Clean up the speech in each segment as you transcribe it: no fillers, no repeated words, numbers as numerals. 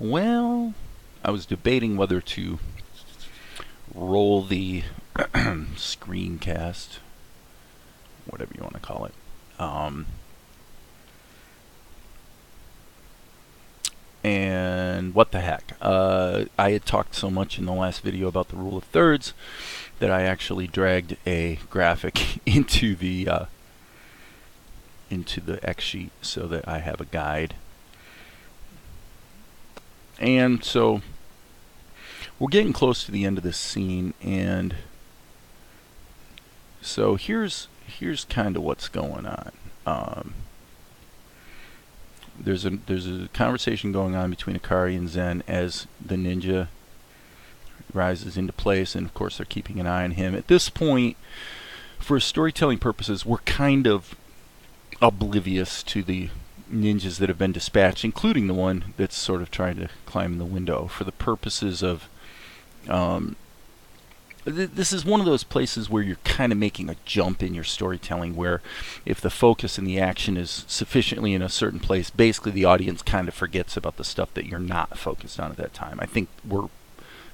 Well, I was debating whether to roll the screencast, whatever you want to call it. And what the heck? I had talked so much in the last video about the rule of thirds that I actually dragged a graphic into the X sheet so that I have a guide. And so we're getting close to the end of this scene, and so here's kind of what's going on. There's a conversation going on between Akari and Zen as the ninja rises into place, and of course they're keeping an eye on him. At this point, for storytelling purposes, we're kind of oblivious to the ninjas that have been dispatched, including the one that's sort of trying to climb the window. For the purposes of this is one of those places where you're kind of making a jump in your storytelling, where if the focus and the action is sufficiently in a certain place, basically the audience kind of forgets about the stuff that you're not focused on at that time. I think we're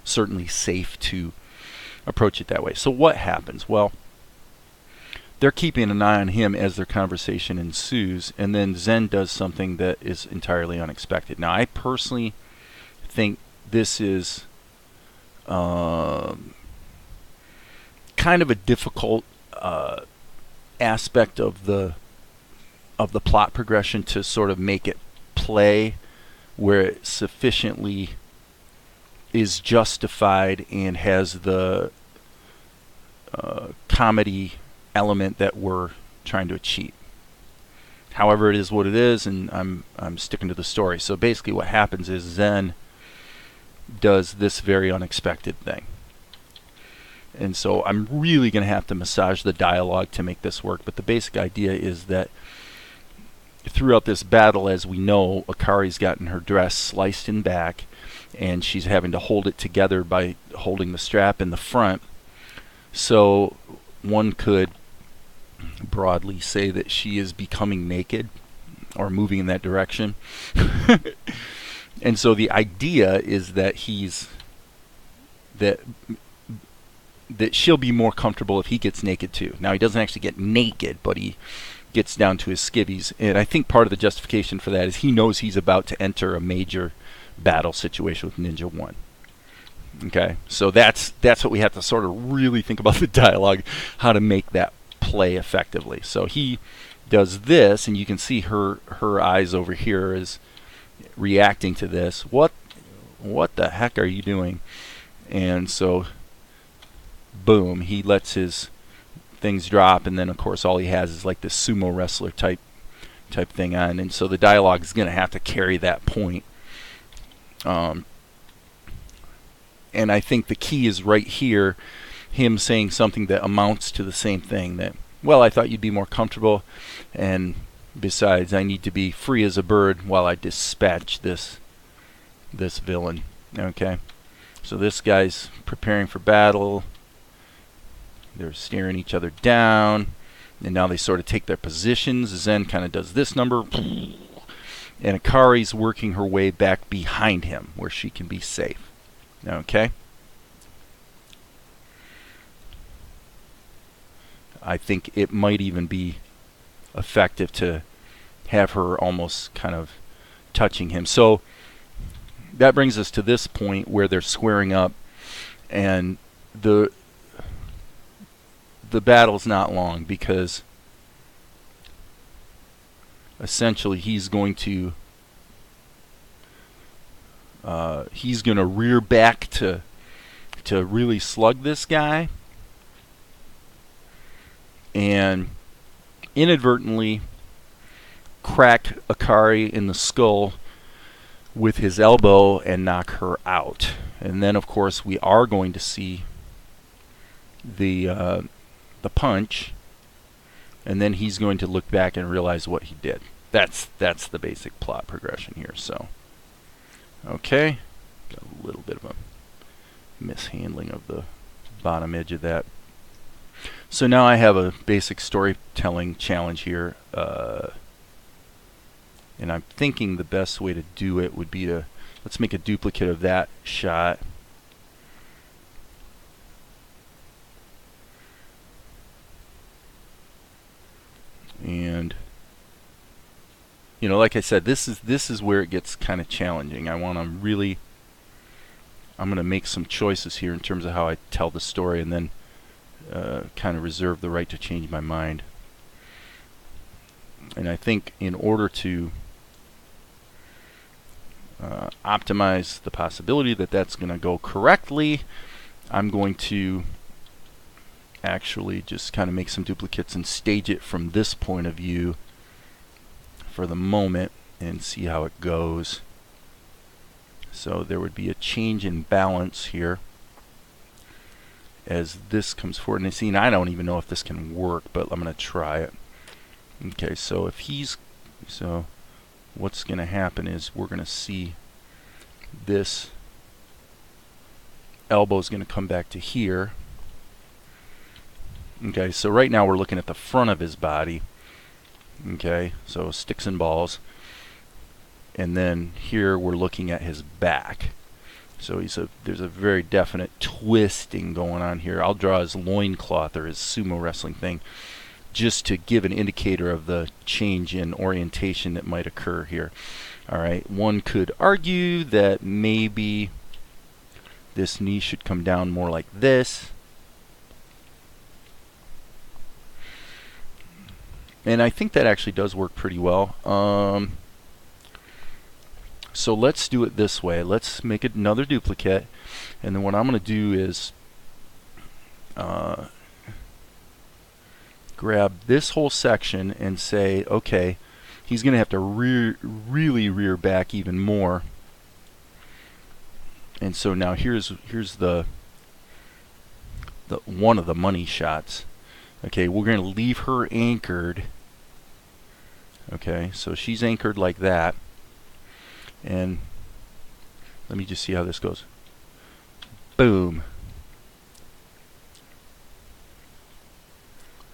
certainly safe to approach it that way. So what happens? Well, they're keeping an eye on him as their conversation ensues, and then Zen does something that is entirely unexpected. Now, I personally think this is kind of a difficult aspect of the plot progression to sort of make it play where it sufficiently is justified and has the comedy element that we're trying to achieve. However, it is what it is, and I'm sticking to the story. So basically what happens is Zen does this very unexpected thing. And so I'm really going to have to massage the dialogue to make this work. But the basic idea is that throughout this battle, as we know, Akari's gotten her dress sliced in back, and she's having to hold it together by holding the strap in the front. So one could broadly say that she is becoming naked or moving in that direction. And so the idea is that that she'll be more comfortable if he gets naked too. Now, he doesn't actually get naked, but he gets down to his skivvies. And I think part of the justification for that is he knows he's about to enter a major battle situation with Ninja 1. Okay, so that's what we have to sort of really think about the dialogue, how to make that play effectively. So he does this, and you can see her eyes over here is reacting to this. What the heck are you doing? And so boom, he lets his things drop, and then of course all he has is like this sumo wrestler type thing on, and so the dialogue is going to have to carry that point. And I think the key is right here, him saying something that amounts to the same thing, that, well, I thought you'd be more comfortable, and besides, I need to be free as a bird while I dispatch this villain. Okay, so this guy's preparing for battle. They're staring each other down, and now they sort of take their positions. Zen kind of does this number, and Akari's working her way back behind him where she can be safe. Okay? I think it might even be effective to have her almost kind of touching him. So that brings us to this point where they're squaring up, and the battle's not long, because essentially he's going to rear back to really slug this guy, and inadvertently crack Akari in the skull with his elbow and knock her out. And then of course we are going to see the punch, and then he's going to look back and realize what he did. That's the basic plot progression here. So okay, got a little bit of a mishandling of the bottom edge of that. So now I have a basic storytelling challenge here, and I'm thinking the best way to do it would be to let's make a duplicate of that shot. And you know, like I said, this is where it gets kind of challenging. I'm going to make some choices here in terms of how I tell the story, and then kind of reserve the right to change my mind. And I think in order to optimize the possibility that that's going to go correctly, I'm going to actually just kind of make some duplicates and stage it from this point of view for the moment and see how it goes. So there would be a change in balance here as this comes forward. And see, I don't even know if this can work, but I'm going to try it. Okay, so what's going to happen is we're going to see this elbow is going to come back to here. Okay, so right now we're looking at the front of his body. Okay, so sticks and balls. And then here we're looking at his back. So there's a very definite twisting going on here. I'll draw his loincloth or his sumo wrestling thing just to give an indicator of the change in orientation that might occur here. All right, one could argue that maybe this knee should come down more like this. And I think that actually does work pretty well. So let's do it this way. Let's make another duplicate. And then what I'm going to do is grab this whole section and say, okay, he's going to have to really rear back even more. And so now here's the one of the money shots. Okay, we're going to leave her anchored. Okay, so she's anchored like that. And let me just see how this goes. Boom.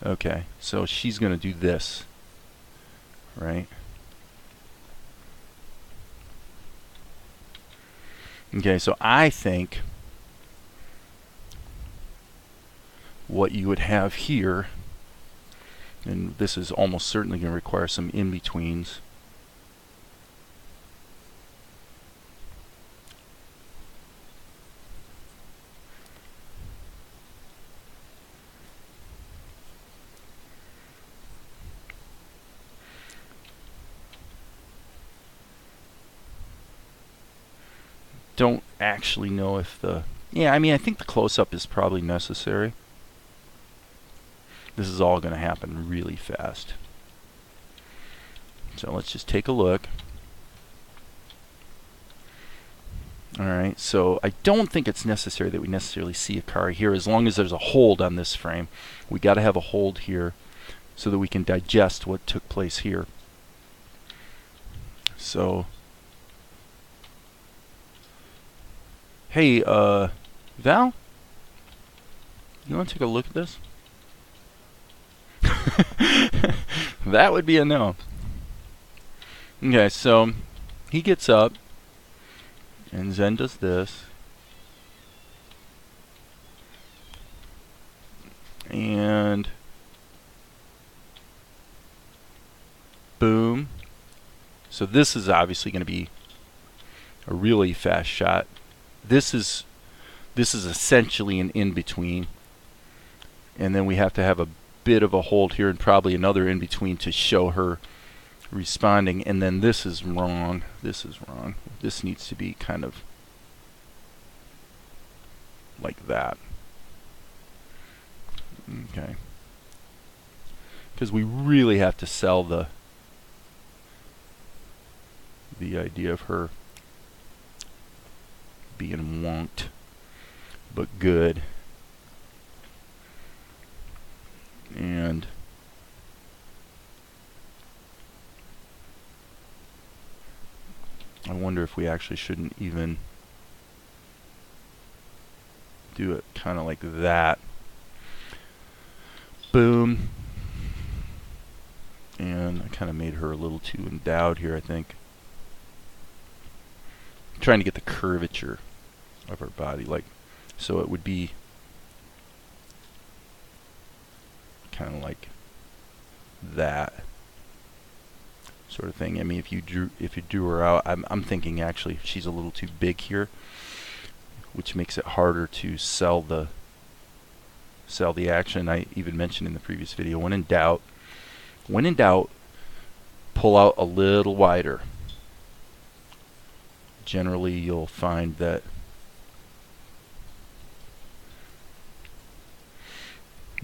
Okay, so she's going to do this, right? Okay, so I think what you would have here, and this is almost certainly going to require some in-betweens. Don't actually know if I mean, I think the close-up is probably necessary. This is all going to happen really fast. So let's just take a look. Alright, so I don't think it's necessary that we necessarily see a car here as long as there's a hold on this frame. We got to have a hold here so that we can digest what took place here. So hey, Val? You want to take a look at this? That would be a no. Okay, so he gets up, and Zen does this. And boom. So this is obviously going to be a really fast shot. This is essentially an in-between, and then we have to have a bit of a hold here and probably another in-between to show her responding. And then this is wrong. This is wrong. This needs to be kind of like that. Okay. Because we really have to sell the idea of her being wonked, but good. And I wonder if we actually shouldn't even do it kind of like that. Boom. And I kind of made her a little too endowed here, I think. trying to get the curvature of her body, like, so it would be kind of like that sort of thing. I mean, if you drew her out, I'm thinking actually she's a little too big here, which makes it harder to sell the action. I even mentioned in the previous video, when in doubt, pull out a little wider. Generally, you'll find that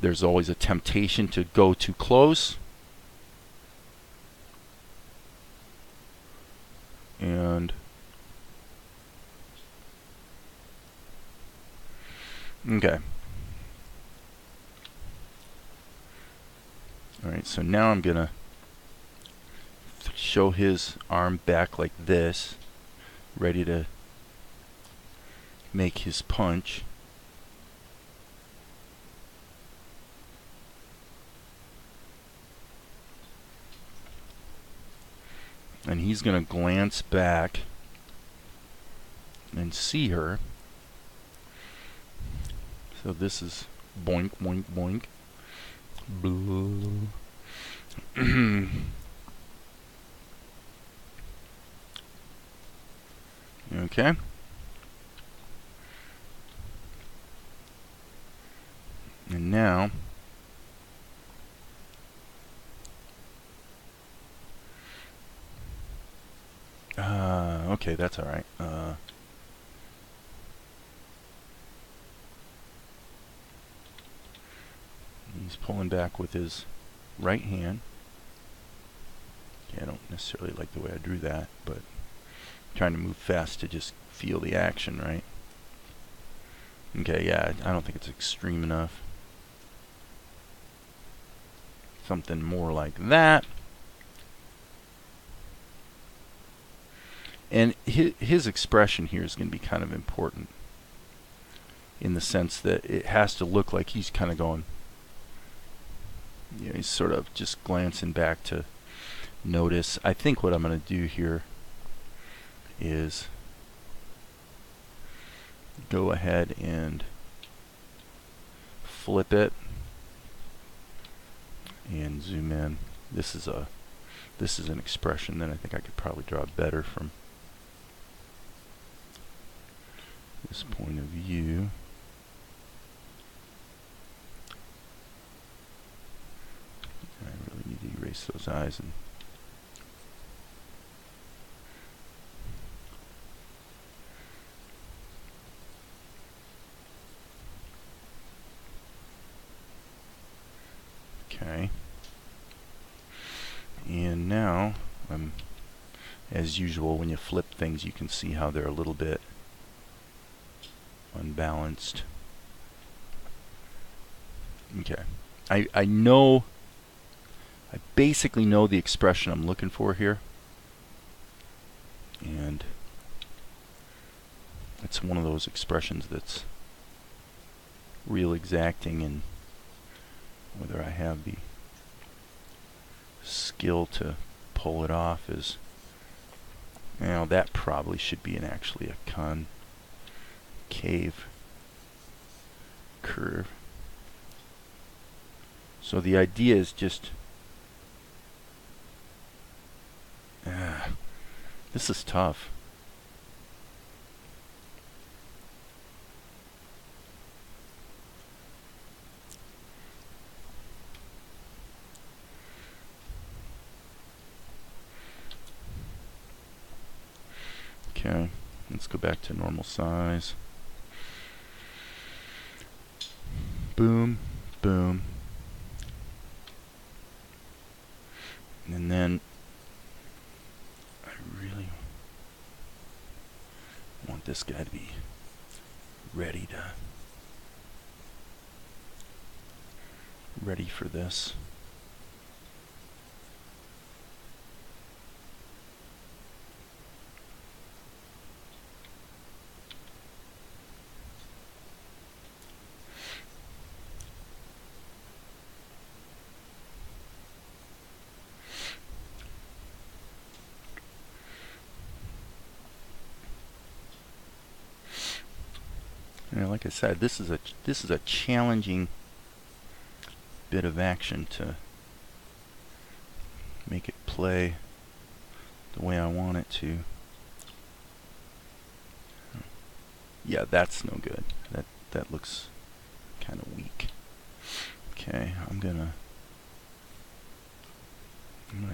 there's always a temptation to go too close. And okay. Alright, so now I'm gonna show his arm back like this, ready to make his punch. And he's going to glance back and see her. So this is boink, boink, boink. Okay. And now okay, that's all right. He's pulling back with his right hand. Okay, I don't necessarily like the way I drew that, but I'm trying to move fast to just feel the action, right? Okay, yeah, I don't think it's extreme enough. Something more like that. And his expression here is going to be kind of important, in the sense that it has to look like he's kind of going, you know, he's sort of just glancing back to notice. I think what I'm going to do here is go ahead and flip it and zoom in. This is an expression that I think I could probably draw better from this point of view. I really need to erase those eyes and okay. And now as usual, when you flip things, you can see how they're a little bit unbalanced. Okay. I basically know the expression I'm looking for here. And it's one of those expressions that's real exacting, and whether I have the skill to pull it off is, you know, that probably should be actually a concave curve. So the idea is just this is tough. Okay, let's go back to normal size. Boom, boom. And then I really want this guy to be ready for this. like I said, this is a challenging bit of action to make it play the way I want it to. Yeah, that's no good. That looks kind of weak. Okay, I'm gonna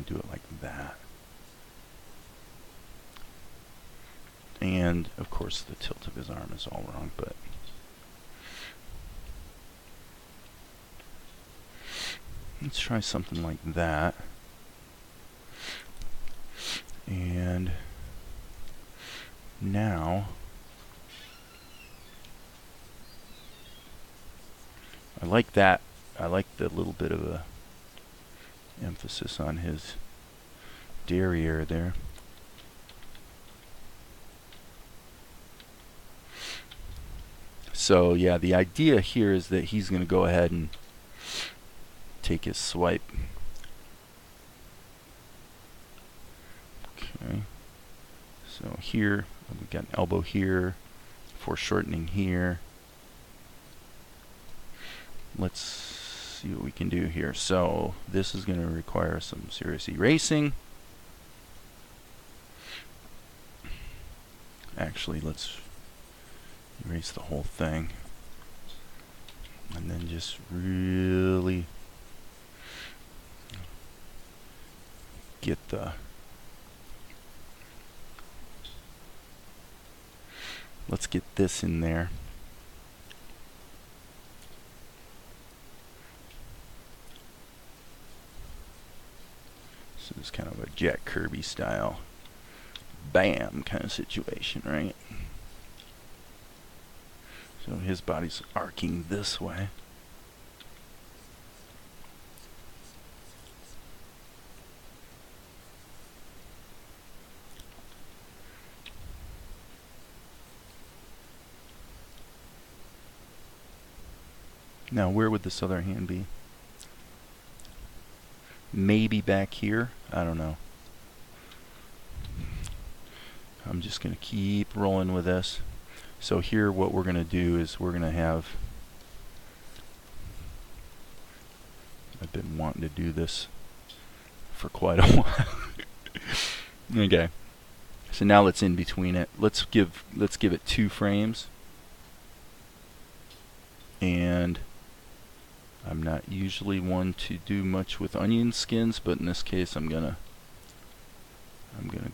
do it like that. And of course the tilt of his arm is all wrong, but let's try something like that. And now I like that. I like the little bit of a emphasis on his derriere there. So yeah, the idea here is that he's going to go ahead and take his swipe. Okay. So here we've got an elbow here, foreshortening here. Let's see what we can do here. So this is going to require some serious erasing. Actually, let's erase the whole thing. And then just really get the... Let's get this in there. So it's kind of a Jack Kirby style bam kind of situation, right? So his body's arcing this way. Now where would this other hand be? Maybe back here? I don't know. I'm just going to keep rolling with this. So here what we're going to do is we're going to have... I've been wanting to do this for quite a while. Okay. So now let's in between it. Let's give it 2 frames. And I'm not usually one to do much with onion skins, but in this case I'm gonna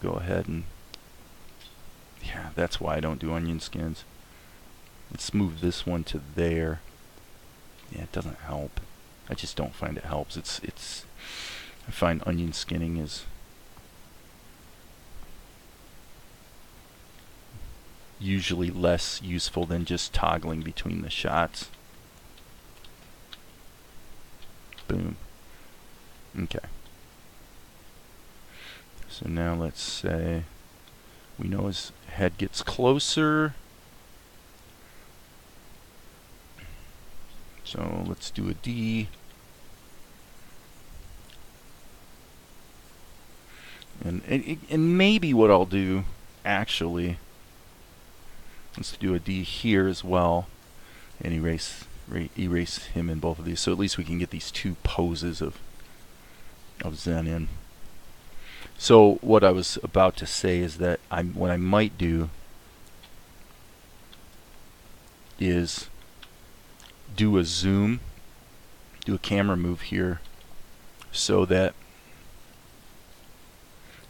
go ahead and, yeah, that's why I don't do onion skins. Let's move this one to there. Yeah, it doesn't help. I just don't find it helps. I find onion skinning is usually less useful than just toggling between the shots. Boom. Okay. So now let's say we know his head gets closer. So let's do a D. And maybe what I'll do, actually, let's do a D here as well, and erase him in both of these. So at least we can get these 2 poses of Zen in. So what I was about to say is that what I might do is do a zoom, do a camera move here, so that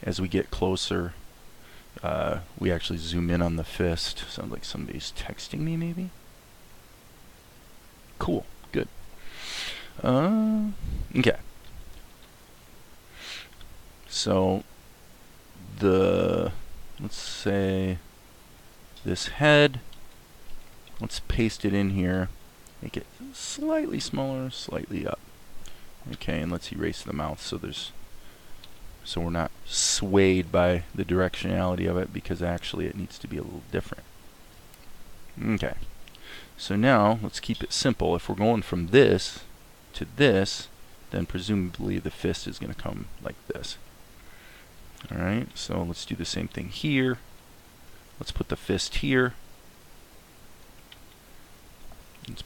as we get closer, we actually zoom in on the fist. Sounds like somebody's texting me, maybe. Cool, good. Okay. So let's say this head, let's paste it in here, make it slightly smaller, slightly up. Okay, and let's erase the mouth so we're not swayed by the directionality of it, because actually it needs to be a little different. Okay. So now let's keep it simple. If we're going from this to this, then presumably the fist is going to come like this. Alright, so let's do the same thing here. Let's put the fist here.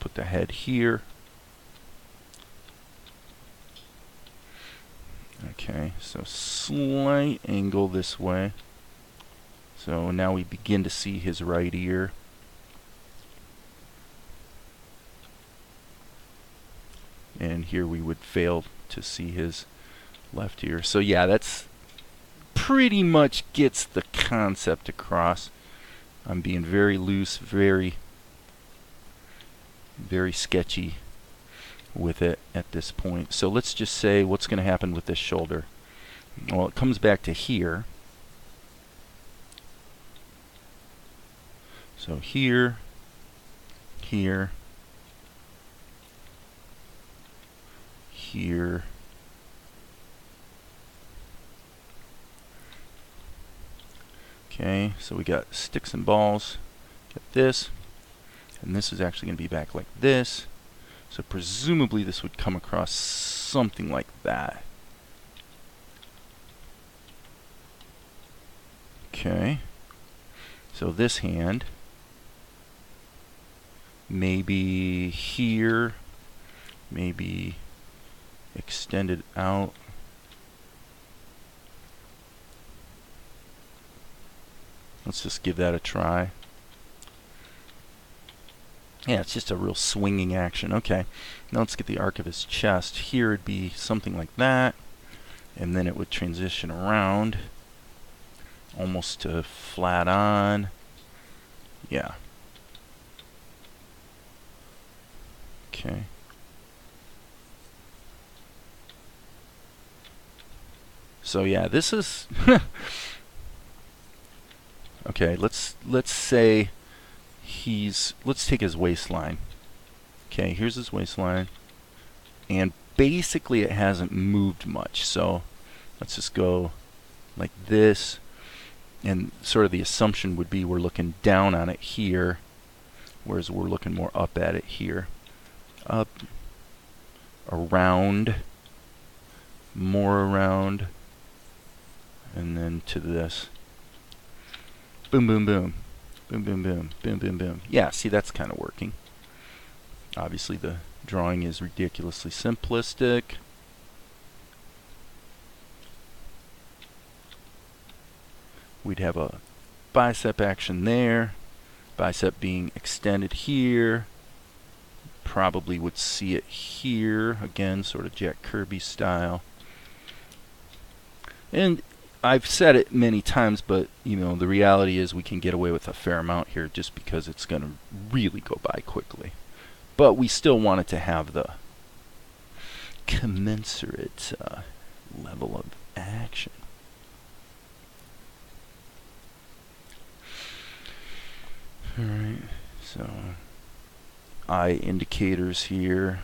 put the head here. Okay, so slight angle this way. So now we begin to see his right ear. And here we would fail to see his left ear. So yeah, that's pretty much gets the concept across. I'm being very loose, very sketchy with it at this point. So let's just say what's going to happen with this shoulder. Well, it comes back to here. So here, here, here, okay, so we got sticks and balls, got this, and this is actually going to be back like this. So presumably this would come across something like that. Okay, so this hand maybe here, maybe extended out. Let's just give that a try. Yeah, it's just a real swinging action. Okay, now let's get the arc of his chest. Here it'd be something like that, and then it would transition around almost to flat on. Yeah. Okay. So yeah, this is okay, let's say let's take his waistline. Okay, here's his waistline, and basically it hasn't moved much. So let's just go like this, and sort of the assumption would be we're looking down on it here, whereas we're looking more up at it here. Up, around, more around, and then to this. Boom, boom, boom. Boom, boom, boom. Boom, boom, boom. Yeah, see, that's kind of working. Obviously, the drawing is ridiculously simplistic. We'd have a bicep action there. Bicep being extended here. Probably would see it here. Again, sort of Jack Kirby style. And I've said it many times, but you know, the reality is we can get away with a fair amount here just because it's going to really go by quickly. But we still want it to have the commensurate level of action. Alright, so eye indicators here.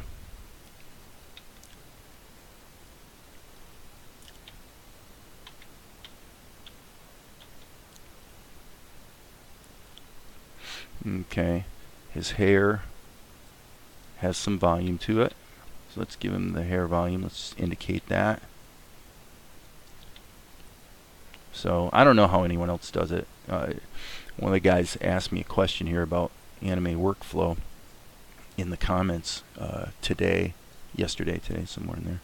Okay, his hair has some volume to it, so let's give him the hair volume. Let's indicate that. So I don't know how anyone else does it. One of the guys asked me a question here about anime workflow in the comments yesterday, somewhere in there,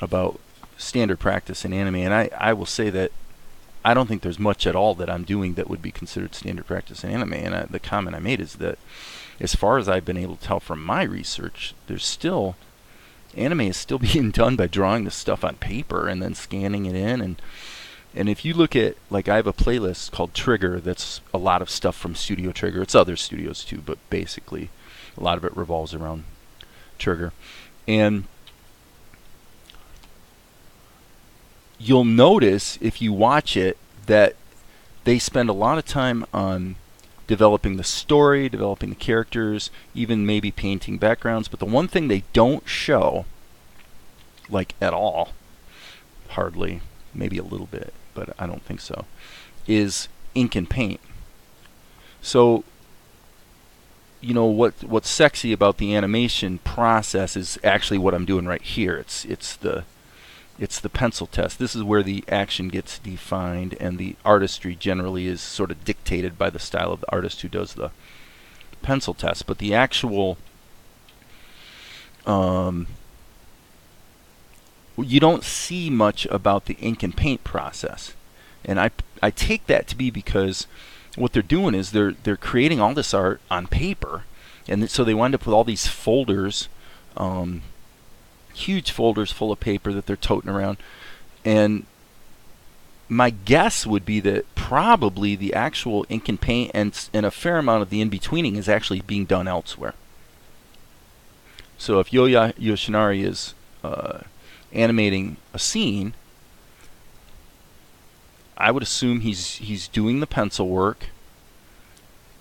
about standard practice in anime, and I will say that I don't think there's much at all that I'm doing that would be considered standard practice in anime. And the comment I made is that, as far as I've been able to tell from my research, anime is still being done by drawing this stuff on paper and then scanning it in. And if you look at, like, I have a playlist called Trigger that's a lot of stuff from Studio Trigger. It's other studios too, but basically a lot of it revolves around Trigger. And you'll notice, if you watch it, that they spend a lot of time on developing the story, developing the characters, even maybe painting backgrounds. But the one thing they don't show, like at all, hardly, maybe a little bit, but I don't think so, is ink and paint. So, you know, what's sexy about the animation process is actually what I'm doing right here. It's the pencil test. This is where the action gets defined, and the artistry generally is sort of dictated by the style of the artist who does the pencil test, but the actual you don't see much about the ink and paint process. And I take that to be because what they're doing is they're creating all this art on paper, and so they wind up with all these folders, huge folders full of paper that they're toting around. And my guess would be that probably the actual ink and paint and a fair amount of the in-betweening is actually being done elsewhere. So if Yoya Yoshinari is animating a scene, I would assume he's doing the pencil work,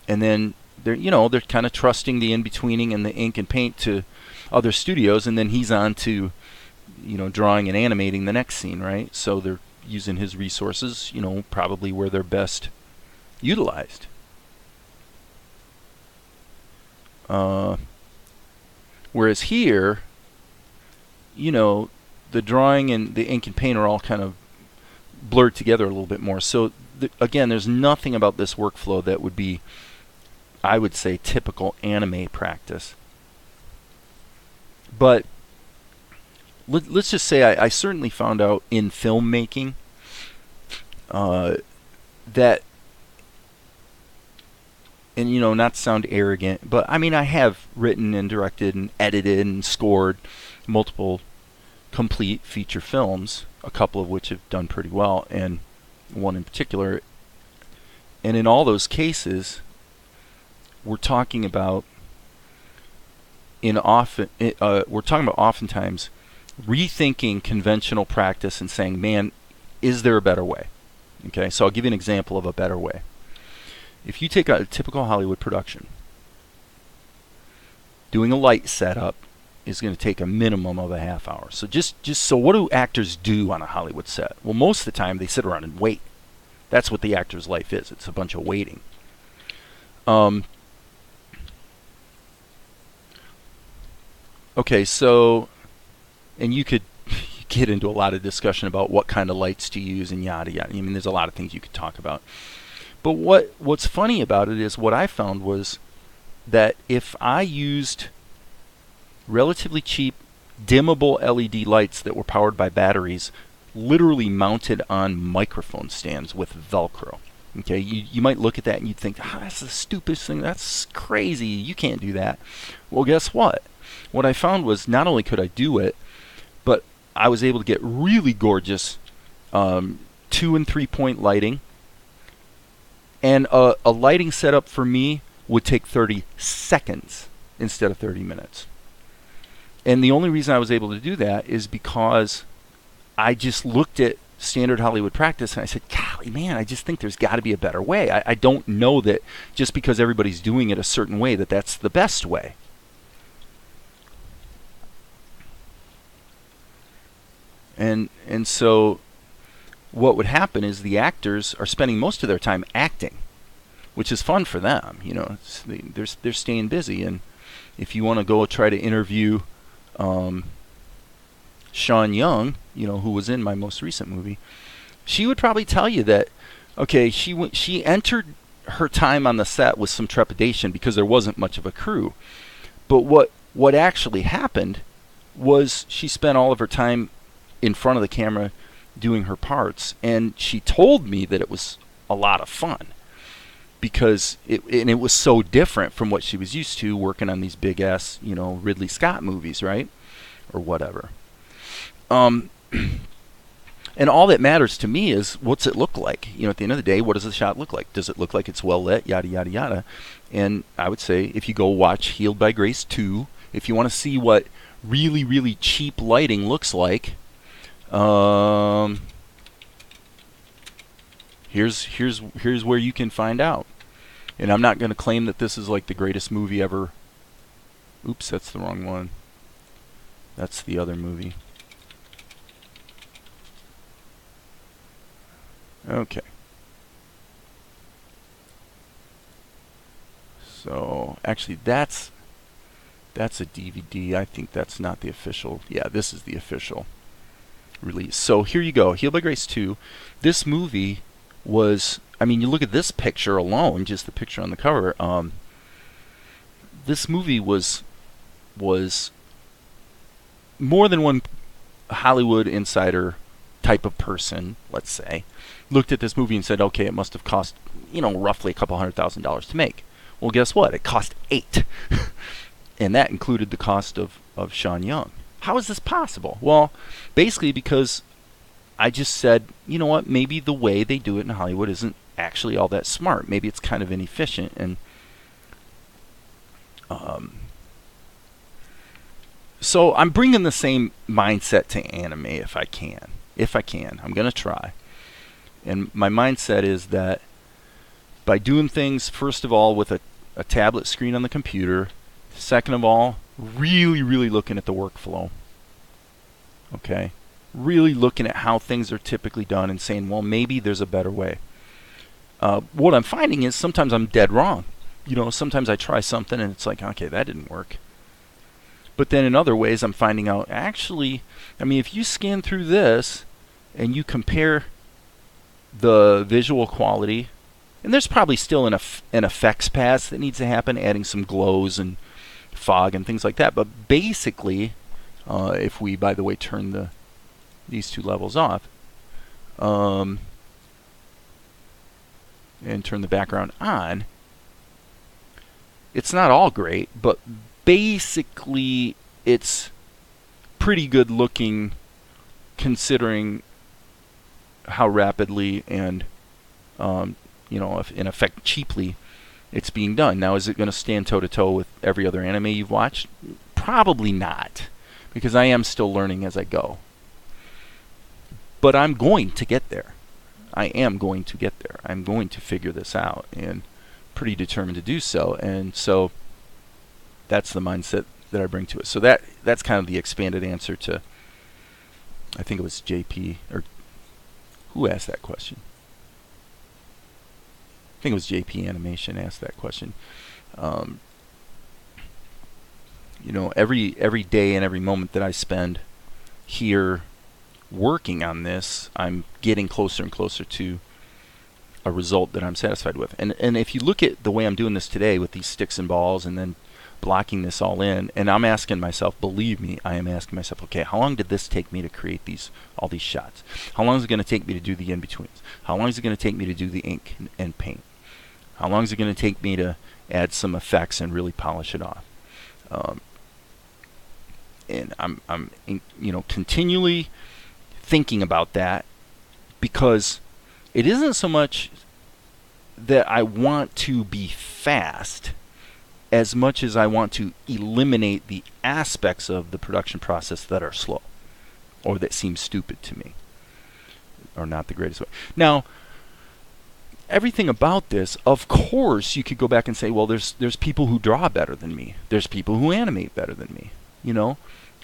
and then they're kind of trusting the in-betweening and the ink and paint to other studios, and then he's on to drawing and animating the next scene, right? So they're using his resources, probably where they're best utilized. Whereas here, the drawing and the ink and paint are all kind of blurred together a little bit more. So again, there's nothing about this workflow that would be, I would say, typical anime practice. But let's just say I certainly found out in filmmaking that, and not to sound arrogant, but I mean, I have written and directed and edited and scored multiple complete feature films, a couple of which have done pretty well, and one in particular. And in all those cases, we're talking about oftentimes rethinking conventional practice and saying, man, is there a better way? Okay, so I'll give you an example of a better way. If you take a typical Hollywood production, doing a light setup is going to take a minimum of a half hour. So just so what do actors do on a Hollywood set? Well, most of the time they sit around and wait. That's what the actor's life is. It's a bunch of waiting. Okay, so, and you could get into a lot of discussion about what kind of lights to use and yada yada. I mean, there's a lot of things you could talk about. But what's funny about it is what I found was that if I used relatively cheap dimmable LED lights that were powered by batteries, literally mounted on microphone stands with Velcro. Okay, you might look at that and you'd think, that's the stupidest thing. That's crazy. You can't do that. Well, guess what? What I found was not only could I do it, but I was able to get really gorgeous 2 and 3 point lighting. And a lighting setup for me would take 30 seconds instead of 30 minutes. And the only reason I was able to do that is because I just looked at standard Hollywood practice and I said, golly, man, I just think there's got to be a better way. I don't know that just because everybody's doing it a certain way that that's the best way. And so what would happen is the actors are spending most of their time acting, which is fun for them. They're staying busy. And if you want to go try to interview Sean Young, who was in my most recent movie, she would probably tell you that, okay, she entered her time on the set with some trepidation because there wasn't much of a crew. But what actually happened was she spent all of her time in front of the camera doing her parts, and she told me that it was a lot of fun because it was so different from what she was used to working on these big ass Ridley Scott movies, right, or whatever. And all that matters to me is what's it look like. At the end of the day, what does the shot look like? Does it look like it's well lit? Yada yada yada. And I would say if you go watch Healed by Grace 2, if you want to see what really really cheap lighting looks like, here's where you can find out. And I'm not going to claim that this is like the greatest movie ever. Oops, that's the wrong one. That's the other movie. Okay. So actually that's a DVD. I think that's not the official. Yeah, this is the official release. So here you go, Healed by Grace 2. This movie was, I mean, you look at this picture alone, just the picture on the cover, this movie was more than one Hollywood insider type of person, let's say, looked at this movie and said, okay, it must have cost, roughly a couple $100,000 to make. Well, guess what? It cost $8. And that included the cost of Sean Young. How is this possible? Well, basically because I just said, you know what, maybe the way they do it in Hollywood isn't actually all that smart. Maybe it's kind of inefficient. And so I'm bringing the same mindset to anime if I can. I'm going to try. And my mindset is that by doing things, first of all, with a tablet screen on the computer, second of all, really, really looking at the workflow. Okay? Really looking at how things are typically done and saying, well, maybe there's a better way. What I'm finding is sometimes I'm dead wrong. Sometimes I try something and it's like, okay, that didn't work. But then in other ways, I'm finding out, actually, if you scan through this and you compare the visual quality, and there's probably still an effects pass that needs to happen, adding some glows and fog and things like that. But basically, if we, by the way, turn these two levels off and turn the background on, it's not all great, but basically it's pretty good looking considering how rapidly and in effect cheaply it's being done. Now, is it going to stand toe to toe with every other anime you've watched? Probably not, because I am still learning as I go. But I'm going to get there. I'm going to figure this out, and pretty determined to do so. And so that's the mindset that I bring to it. So that's kind of the expanded answer to, I think it was JP, or who asked that question? I think it was JP Animation asked that question. Every day and every moment that I spend here working on this, I'm getting closer and closer to a result that I'm satisfied with. And if you look at the way I'm doing this today with these sticks and balls and then blocking this all in, and I'm asking myself, believe me, I am asking myself, okay, how long did this take me to create all these shots? How long is it going to take me to do the in-betweens? How long is it going to take me to do the ink and paint? How long is it going to take me to add some effects and really polish it off? And I'm continually thinking about that, because it isn't so much that I want to be fast as much as I want to eliminate the aspects of the production process that are slow or that seem stupid to me or not the greatest way. Now, everything about this, of course, you could go back and say, well, there's people who draw better than me. There's people who animate better than me.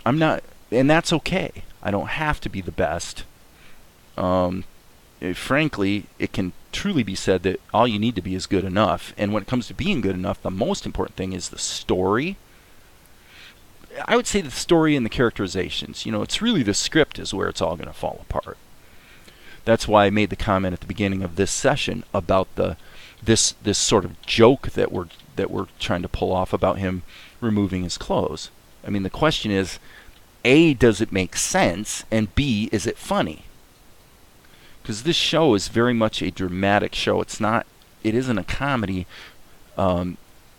I'm not, and that's okay. I don't have to be the best. Frankly, it can truly be said that all you need to be is good enough. And when it comes to being good enough, the most important thing is the story. I would say the story and the characterizations. It's really the script is where it's all going to fall apart. That's why I made the comment at the beginning of this session about this sort of joke that we're trying to pull off about him removing his clothes. The question is, A, does it make sense? And B, is it funny? Because this show is very much a dramatic show. It isn't a comedy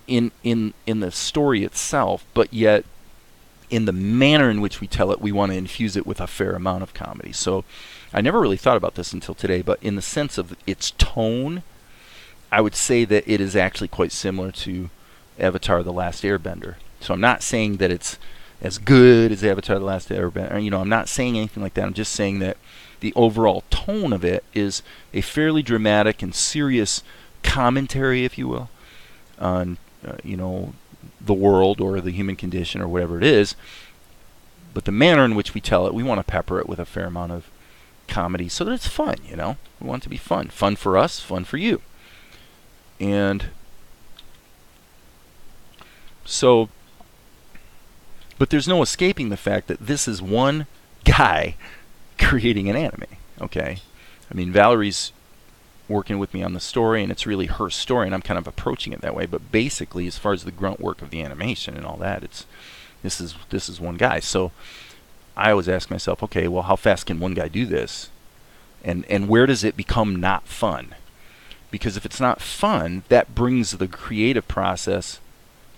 in the story itself, but yet in the manner in which we tell it, we want to infuse it with a fair amount of comedy. So I never really thought about this until today, but in the sense of its tone, I would say that it is actually quite similar to Avatar: The Last Airbender. So I'm not saying that it's as good as Avatar: The Last Airbender. I'm not saying anything like that. I'm just saying that the overall tone of it is a fairly dramatic and serious commentary, if you will, on the world or the human condition or whatever it is. But the manner in which we tell it, we want to pepper it with a fair amount of comedy so that it's fun. We want it to be fun for us, fun for you. And so, but there's no escaping the fact that this is one guy creating an anime. Okay, Valerie's working with me on the story, and it's really her story, and I'm kind of approaching it that way. But basically, as far as the grunt work of the animation and all that, this is one guy. So I always ask myself, okay, well, how fast can one guy do this, and where does it become not fun? Because if it's not fun, that brings the creative process,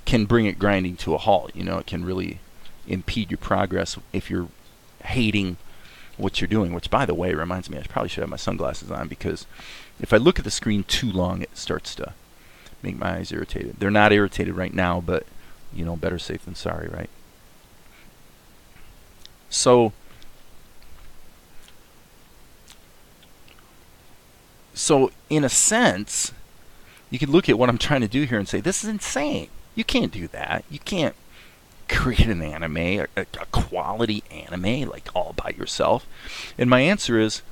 can bring it grinding to a halt. It can really impede your progress if you're hating what you're doing. Which, by the way, reminds me, I probably should have my sunglasses on, because if I look at the screen too long, it starts to make my eyes irritated. They're not irritated right now, but better safe than sorry, right? So in a sense, you could look at what I'm trying to do here and say, this is insane. You can't do that. You can't create an anime, a quality anime, like all by yourself. And my answer is,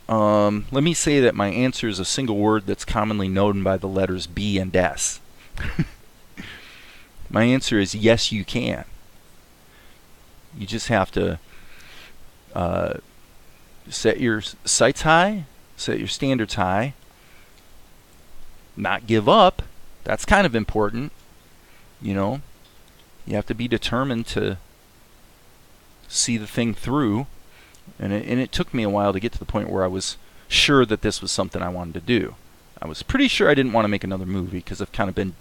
let me say that my answer is a single word that's commonly known by the letters B and S. My answer is yes, you can. You just have to set your sights high, set your standards high, not give up. That's kind of important. You have to be determined to see the thing through. And it took me a while to get to the point where I was sure that this was something I wanted to do. I was pretty sure I didn't want to make another movie, because I've kind of been,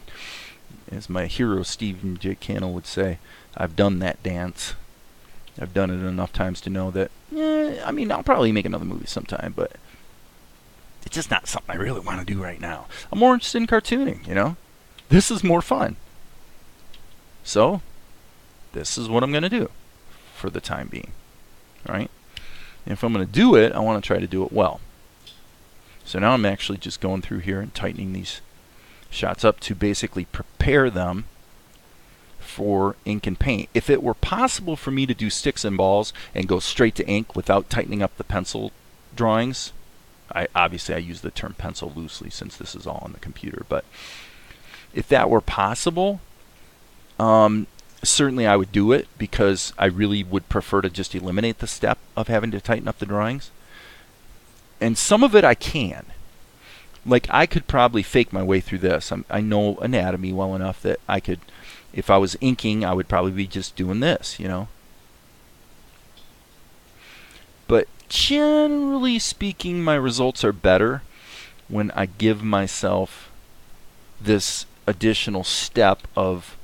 as my hero Stephen J. Cannell would say, I've done that dance. I've done it enough times to know that, I'll probably make another movie sometime, but it's just not something I really want to do right now. I'm more interested in cartooning, This is more fun. So, this is what I'm going to do for the time being. All right? And if I'm going to do it, I want to try to do it well. So now I'm actually just going through here and tightening these shots up to basically prepare them for ink and paint. If it were possible for me to do sticks and balls and go straight to ink without tightening up the pencil drawings, I use the term pencil loosely since this is all on the computer, but if that were possible, certainly I would do it, because I really would prefer to just eliminate the step of having to tighten up the drawings. And some of it I can. Like, I could probably fake my way through this. I know anatomy well enough that I could, if I was inking, I would probably be just doing this, But generally speaking, my results are better when I give myself this additional step of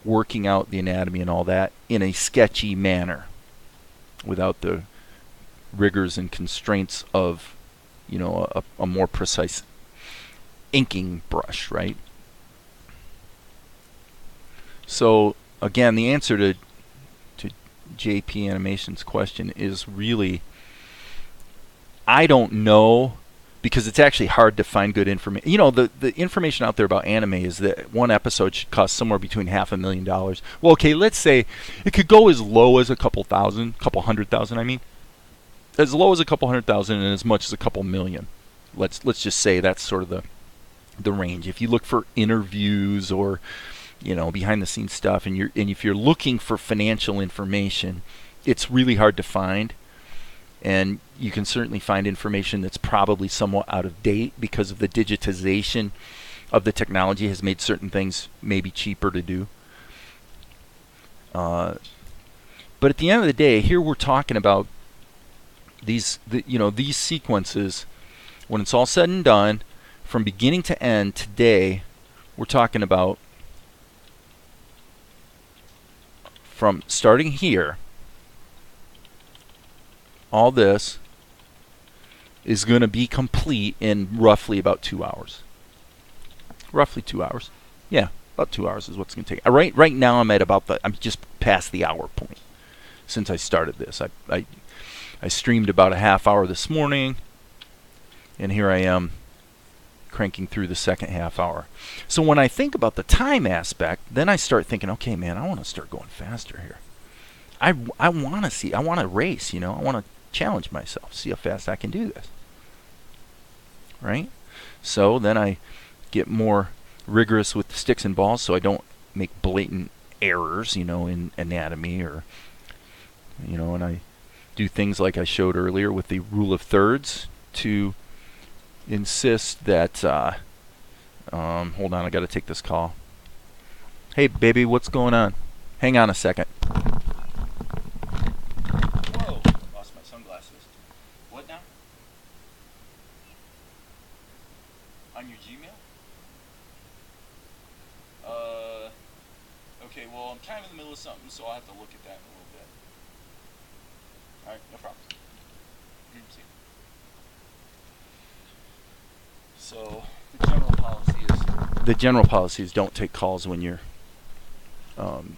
working out the anatomy and all that in a sketchy manner, without the rigors and constraints of a more precise inking brush, right? So again, the answer to JP Animation's question is really, I don't know, because it's actually hard to find good information. The information out there about anime is that one episode should cost somewhere between $500,000. Well, okay, let's say it could go as low as a couple hundred thousand. As low as a couple hundred thousand and as much as a couple million. Let's just say that's sort of the range. If you look for interviews or behind the scenes stuff, and if you're looking for financial information, it's really hard to find. And you can certainly find information that's probably somewhat out of date, because of the digitization of the technology has made certain things maybe cheaper to do. But at the end of the day, here we're talking about these sequences. When it's all said and done, from beginning to end today, we're talking about from starting here, all this is going to be complete in roughly about 2 hours. Roughly 2 hours. Yeah, about 2 hours is what's going to take. Right now I'm just past the hour point since I started this. I streamed about a half hour this morning, and here I am cranking through the second half hour. So when I think about the time aspect, then I start thinking, okay, man, I want to start going faster here. I want to race, I want to challenge myself, see how fast I can do this. Right? So then I get more rigorous with the sticks and balls, so I don't make blatant errors, in anatomy, or, and I do things like I showed earlier with the rule of thirds. to insist that, hold on, I gotta take this call. Hey baby, what's going on? Hang on a second. Whoa, lost my sunglasses. What now? On your Gmail? Okay, well, I'm kind of in the middle of something, so I'll have to look at that in a little bit. Alright, no problem. See. So, the general policy is don't take calls when you're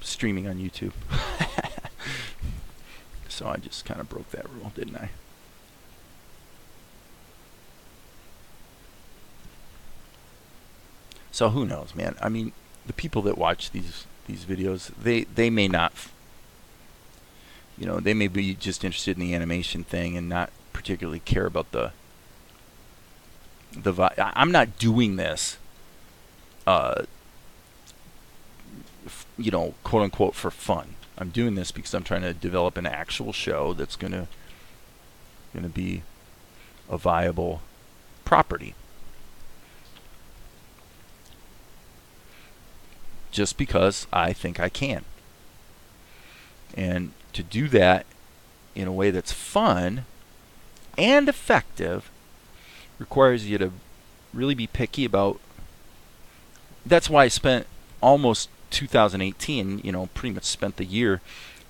streaming on YouTube. So I just kind of broke that rule, didn't I? So who knows, man? I mean, the people that watch these videos, they may not, you know, they may be just interested in the animation thing and not particularly care about the I'm not doing this, you know, quote unquote for fun. I'm doing this because I'm trying to develop an actual show that's gonna be a viable property. Just because I think I can. And to do that in a way that's fun and effective requires you to really be picky about. That's why I spent almost 2018, you know, pretty much spent the year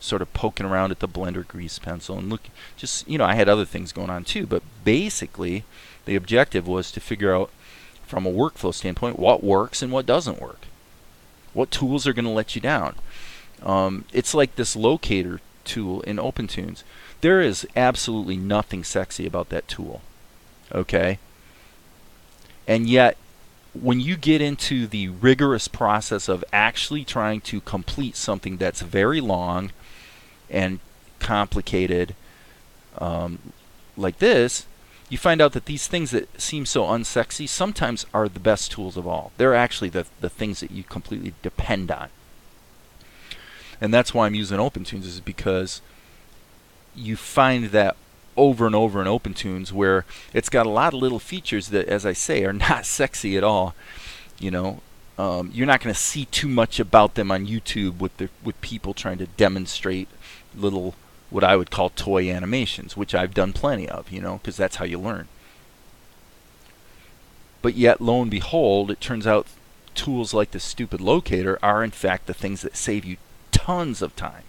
sort of poking around at the Blender grease pencil and look, just, you know, I had other things going on too, but basically the objective was to figure out from a workflow standpoint what works and what doesn't work. What tools are going to let you down. It's like this locator tool in OpenTunes. There is absolutely nothing sexy about that tool. Okay? And yet, when you get into the rigorous process of actually trying to complete something that's very long and complicated, like this, you find out that these things that seem so unsexy sometimes are the best tools of all. They're actually the things that you completely depend on. And that's why I'm using OpenTunes, is because you find that over and over in OpenTunes, where it's got a lot of little features that, as I say, are not sexy at all. You know, you're not going to see too much about them on YouTube with people trying to demonstrate little, what I would call toy animations, which I've done plenty of, you know, because that's how you learn. But yet, lo and behold, it turns out tools like this stupid locator are in fact the things that save you tons of time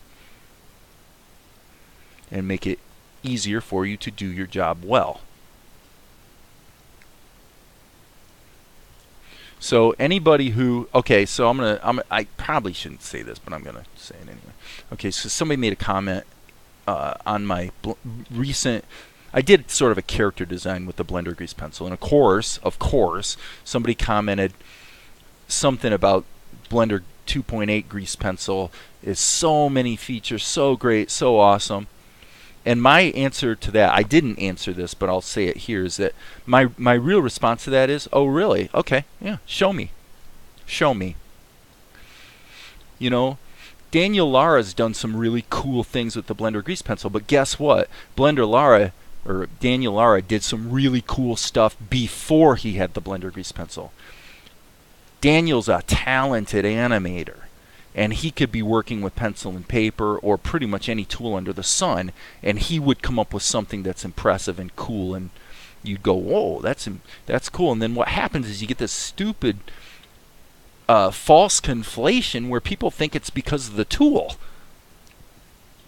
and make it easier for you to do your job well. So anybody who, okay, so I probably shouldn't say this, but I'm gonna say it anyway. Okay, so somebody made a comment on my recent, I did sort of a character design with the Blender grease pencil, and of course, somebody commented something about Blender 2.8 grease pencil is so many features, so great, so awesome. And my answer to that, I didn't answer this, but I'll say it here, is that my real response to that is, oh really? Okay, yeah, show me. Show me. You know, Daniel Lara's done some really cool things with the Blender grease pencil, but guess what? Daniel Lara did some really cool stuff before he had the Blender grease pencil. Daniel's a talented animator, and he could be working with pencil and paper or pretty much any tool under the sun, and he would come up with something that's impressive and cool, and you'd go, whoa, that's cool. And then what happens is you get this stupid false conflation where people think it's because of the tool.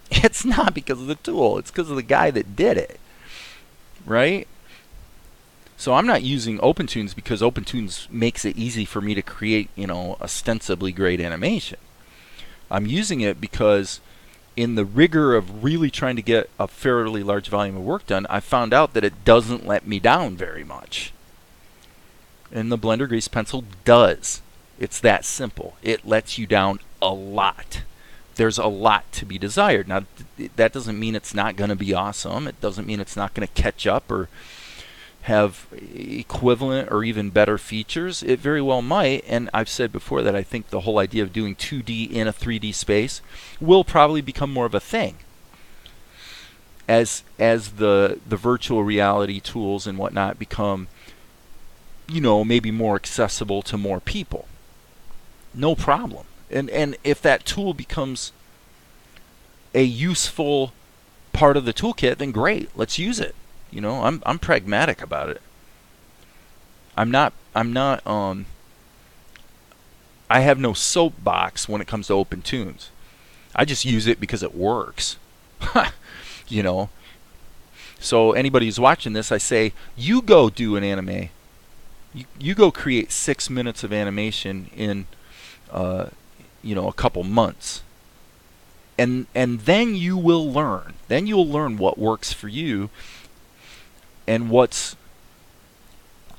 It's not because of the tool. It's because of the guy that did it, right? So I'm not using OpenTunes because OpenTunes makes it easy for me to create, you know, ostensibly great animation. I'm using it because in the rigor of really trying to get a fairly large volume of work done, I found out that it doesn't let me down very much. And the Blender grease pencil does. It's that simple. It lets you down a lot. There's a lot to be desired. Now, that doesn't mean it's not going to be awesome. It doesn't mean it's not going to catch up or have equivalent or even better features. It very well might, and I've said before that I think the whole idea of doing 2D in a 3D space will probably become more of a thing. as the virtual reality tools and whatnot become, maybe more accessible to more people, no problem. And if that tool becomes a useful part of the toolkit, then great, let's use it. I'm pragmatic about it. I'm not I have no soapbox when it comes to open tunes. I just use it because it works. you know. So anybody who's watching this, I say, you go do an anime. You go create 6 minutes of animation in, a couple months. And then you will learn. Then you'll learn what works for you and what's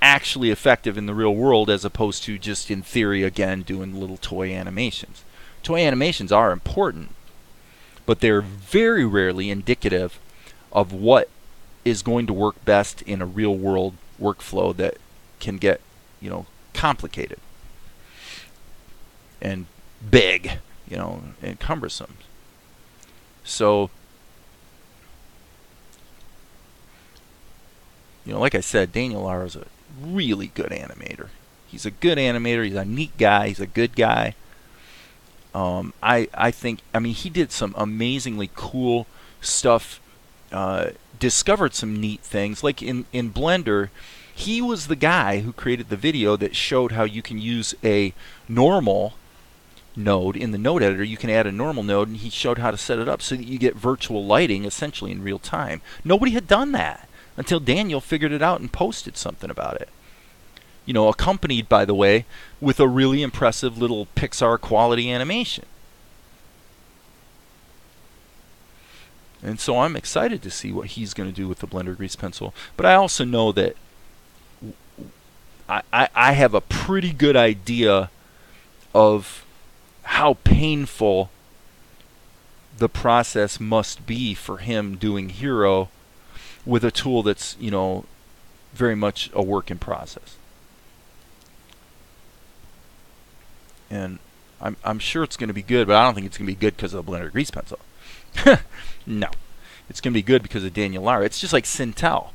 actually effective in the real world, as opposed to just in theory, again, doing little toy animations. Toy animations are important, but they're very rarely indicative of what is going to work best in a real world workflow that can get, complicated and big, and cumbersome. So, like I said, Daniel Lara is a really good animator. He's a good animator. He's a neat guy. He's a good guy. I think, he did some amazingly cool stuff, discovered some neat things. Like in Blender, he was the guy who created the video that showed how you can use a normal node in the node editor. You can add a normal node, and he showed how to set it up so that you get virtual lighting essentially in real time. Nobody had done that until Daniel figured it out and posted something about it. Accompanied, by the way, with a really impressive little Pixar quality animation. And so I'm excited to see what he's going to do with the Blender Grease Pencil. But I also know that I have a pretty good idea of how painful the process must be for him doing Hero with a tool that's, very much a work in process. And I'm sure it's going to be good, but I don't think it's going to be good because of the Blender Grease Pencil. No. It's going to be good because of Daniel Lara. It's just like Sintel.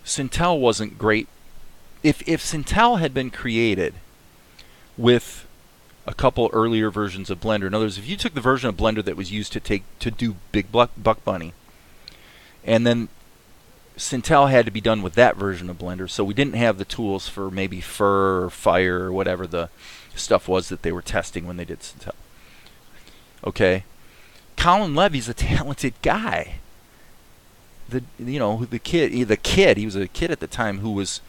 Sintel wasn't great. If Sintel had been created with a couple earlier versions of Blender, in other words, if you took the version of Blender that was used to do Big Buck Bunny, and then Sintel had to be done with that version of Blender, so we didn't have the tools for maybe Fur or Fire or whatever the stuff was that they were testing when they did Sintel. Okay, Colin Levy's a talented guy. The kid, he was a kid at the time who was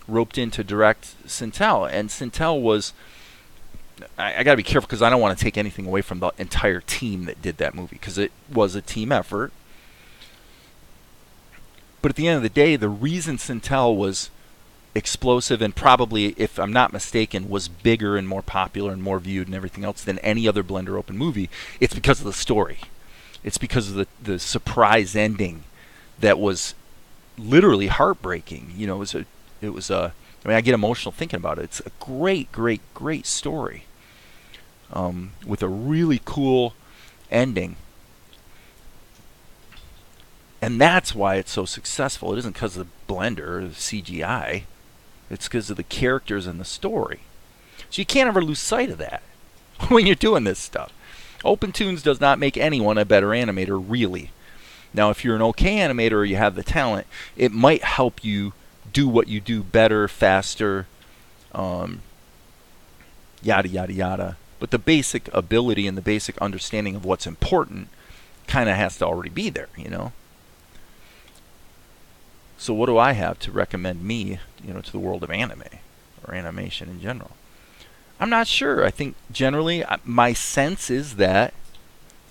roped in to direct Sintel, and Sintel was, I got to be careful because I don't want to take anything away from the entire team that did that movie, because it was a team effort. But at the end of the day, the reason Sintel was explosive and probably, if I'm not mistaken, was bigger and more popular and more viewed and everything else than any other Blender Open movie, it's because of the story. It's because of the surprise ending that was literally heartbreaking. It was I get emotional thinking about it. It's a great, great, great story, with a really cool ending. And that's why it's so successful. It isn't because of Blender or the CGI. It's because of the characters and the story. So you can't ever lose sight of that when you're doing this stuff. OpenTunes does not make anyone a better animator, really. Now, if you're an okay animator or you have the talent, it might help you do what you do better, faster, yada, yada, yada. But the basic ability and the basic understanding of what's important kind of has to already be there, So what do I have to recommend me, to the world of anime or animation in general? I'm not sure. I think generally my sense is that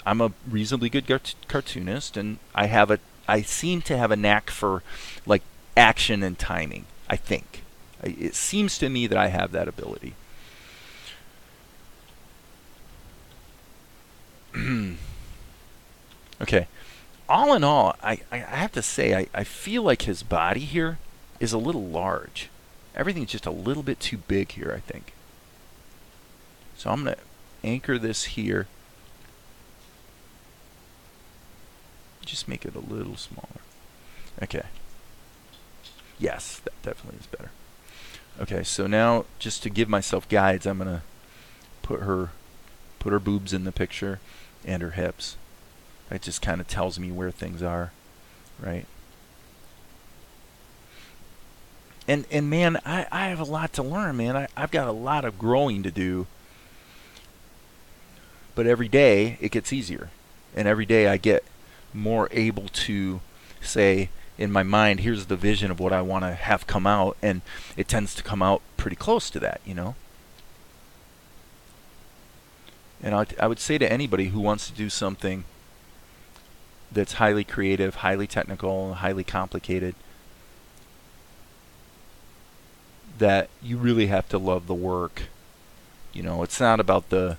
I'm a reasonably good cartoonist, and I seem to have a knack for like action and timing. I think it seems to me that I have that ability. Okay. All in all, I have to say, I feel like his body here is a little large. Everything's just a little bit too big here, I think. So I'm going to anchor this here. just make it a little smaller. Okay. Yes, that definitely is better. Okay, so now just to give myself guides, I'm gonna put her boobs in the picture and her hips. That just kind of tells me where things are, right? And man, I have a lot to learn, man. I've got a lot of growing to do. But every day it gets easier. And every day I get more able to say in my mind, here's the vision of what I want to have come out, and it tends to come out pretty close to that, you know. And I would say to anybody who wants to do something that's highly creative, highly technical, highly complicated, that you really have to love the work. You know, it's not about there's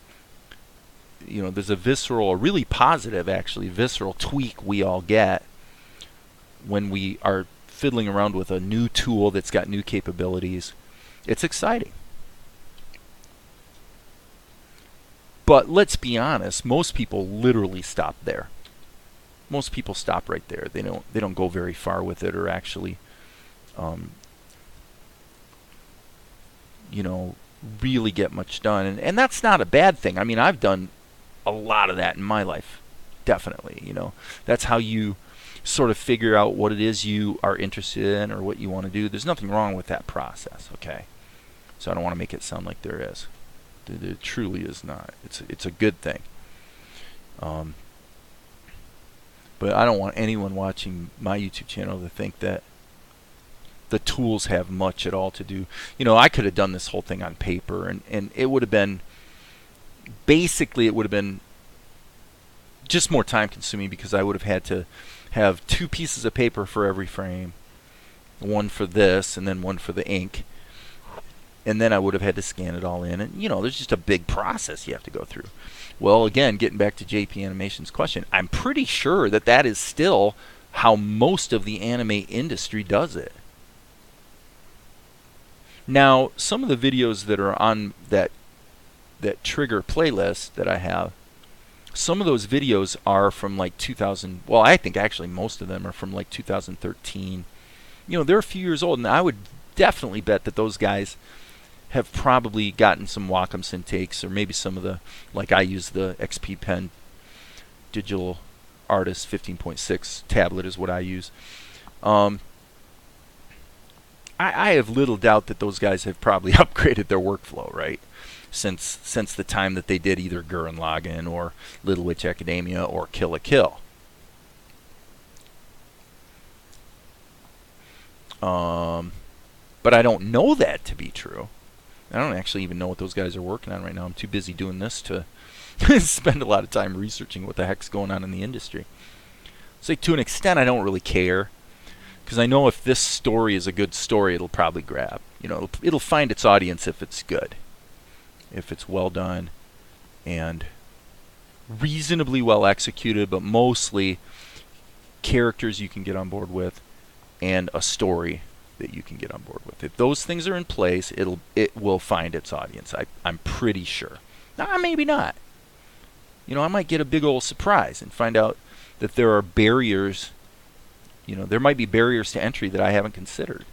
a really positive, actually, visceral tweak we all get when we are fiddling around with a new tool that's got new capabilities. It's exciting. But let's be honest, most people literally stop there. Most people stop right there. They don't go very far with it, or actually really get much done. And that's not a bad thing. I mean, I've done a lot of that in my life. Definitely, That's how you sort of figure out what it is you are interested in or what you want to do. There's nothing wrong with that process, okay? So I don't want to make it sound like there is. There truly is not. It's a good thing. But I don't want anyone watching my YouTube channel to think that the tools have much at all to do. I could have done this whole thing on paper, and it would have been, basically it would have been just more time consuming, because I would have had to have 2 pieces of paper for every frame, one for this and then one for the ink, and then I would have had to scan it all in, and there's just a big process you have to go through. Well, again, getting back to JP Animation's question, I'm pretty sure that is still how most of the anime industry does it. Now, some of the videos that are on that trigger playlist that I have, some of those videos are from like 2000. Well, I think actually most of them are from like 2013. They're a few years old, and I would definitely bet that those guys have probably gotten some Wacomson takes, or maybe some of the, like I use the XP Pen Digital Artist 15.6 tablet is what I use. I have little doubt that those guys have probably upgraded their workflow, right? Since the time that they did either Gurren Lagann or Little Witch Academia or Kill la Kill. But I don't know that to be true. I don't actually even know what those guys are working on right now. I'm too busy doing this to spend a lot of time researching what the heck's going on in the industry. So to an extent, I don't really care, because I know if this story is a good story, it'll probably grab. It'll find its audience if it's good. If it's well done and reasonably well executed, but mostly characters you can get on board with and a story that you can get on board with. If those things are in place, it will find its audience. I'm pretty sure. Maybe not. I might get a big old surprise and find out that there are barriers. There might be barriers to entry that I haven't considered.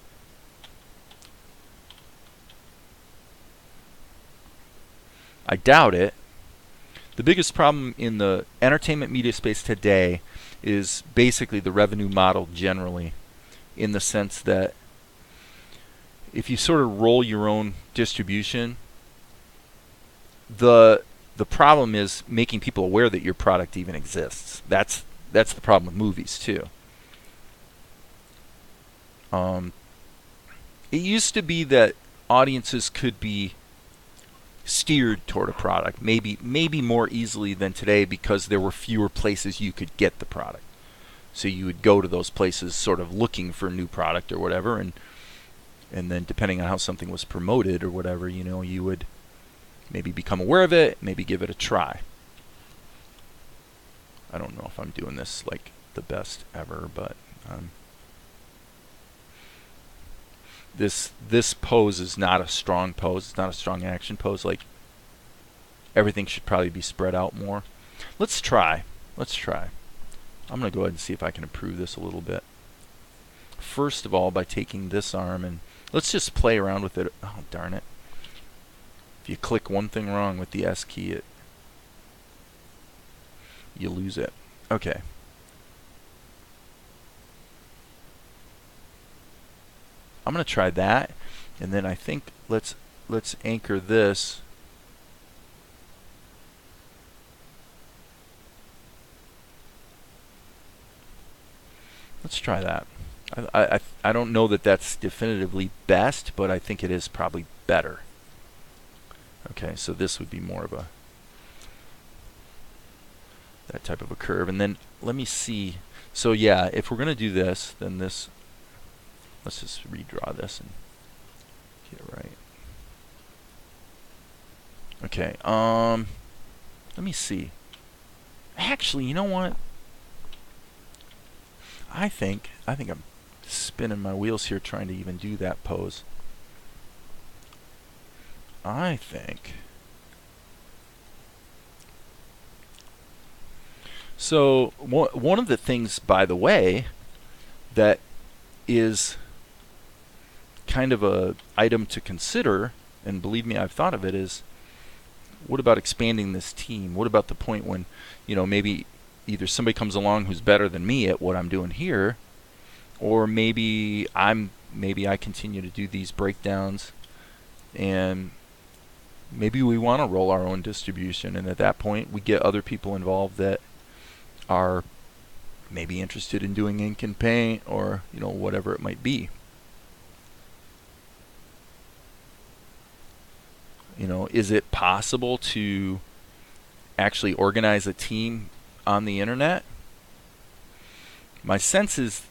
I doubt it. The biggest problem in the entertainment media space today is basically the revenue model generally, in the sense that if you sort of roll your own distribution, the problem is making people aware that your product even exists. That's the problem with movies too. It used to be that audiences could be steered toward a product maybe more easily than today, because there were fewer places you could get the product. So you would go to those places sort of looking for a new product or whatever, and then depending on how something was promoted or whatever, you would maybe become aware of it, maybe give it a try. I don't know if I'm doing this like the best ever, but this pose is not a strong pose. It's not a strong action pose. Like, everything should probably be spread out more. Let's try. I'm going to go ahead and see if I can improve this a little bit. First of all, by taking this arm and let's just play around with it. Oh, darn it. If you click one thing wrong with the S key, you lose it. Okay. I'm going to try that, and then I think let's anchor this. Let's try that. I don't know that that's definitively best, but I think it is probably better. Okay, so this would be more of that type of a curve. And then let me see. So yeah, if we're going to do this, then this, let's just redraw this and get it right. Okay, let me see. Actually, you know what? I think I'm spinning my wheels here trying to even do that pose. I think. So one of the things, by the way, that is kind of a item to consider, and believe me, I've thought of it, is what about expanding this team? What about the point when, maybe either somebody comes along who's better than me at what I'm doing here, or maybe I continue to do these breakdowns, and maybe we want to roll our own distribution, and at that point we get other people involved that are maybe interested in doing ink and paint, or whatever it might be. Is it possible to actually organize a team on the internet? My sense is,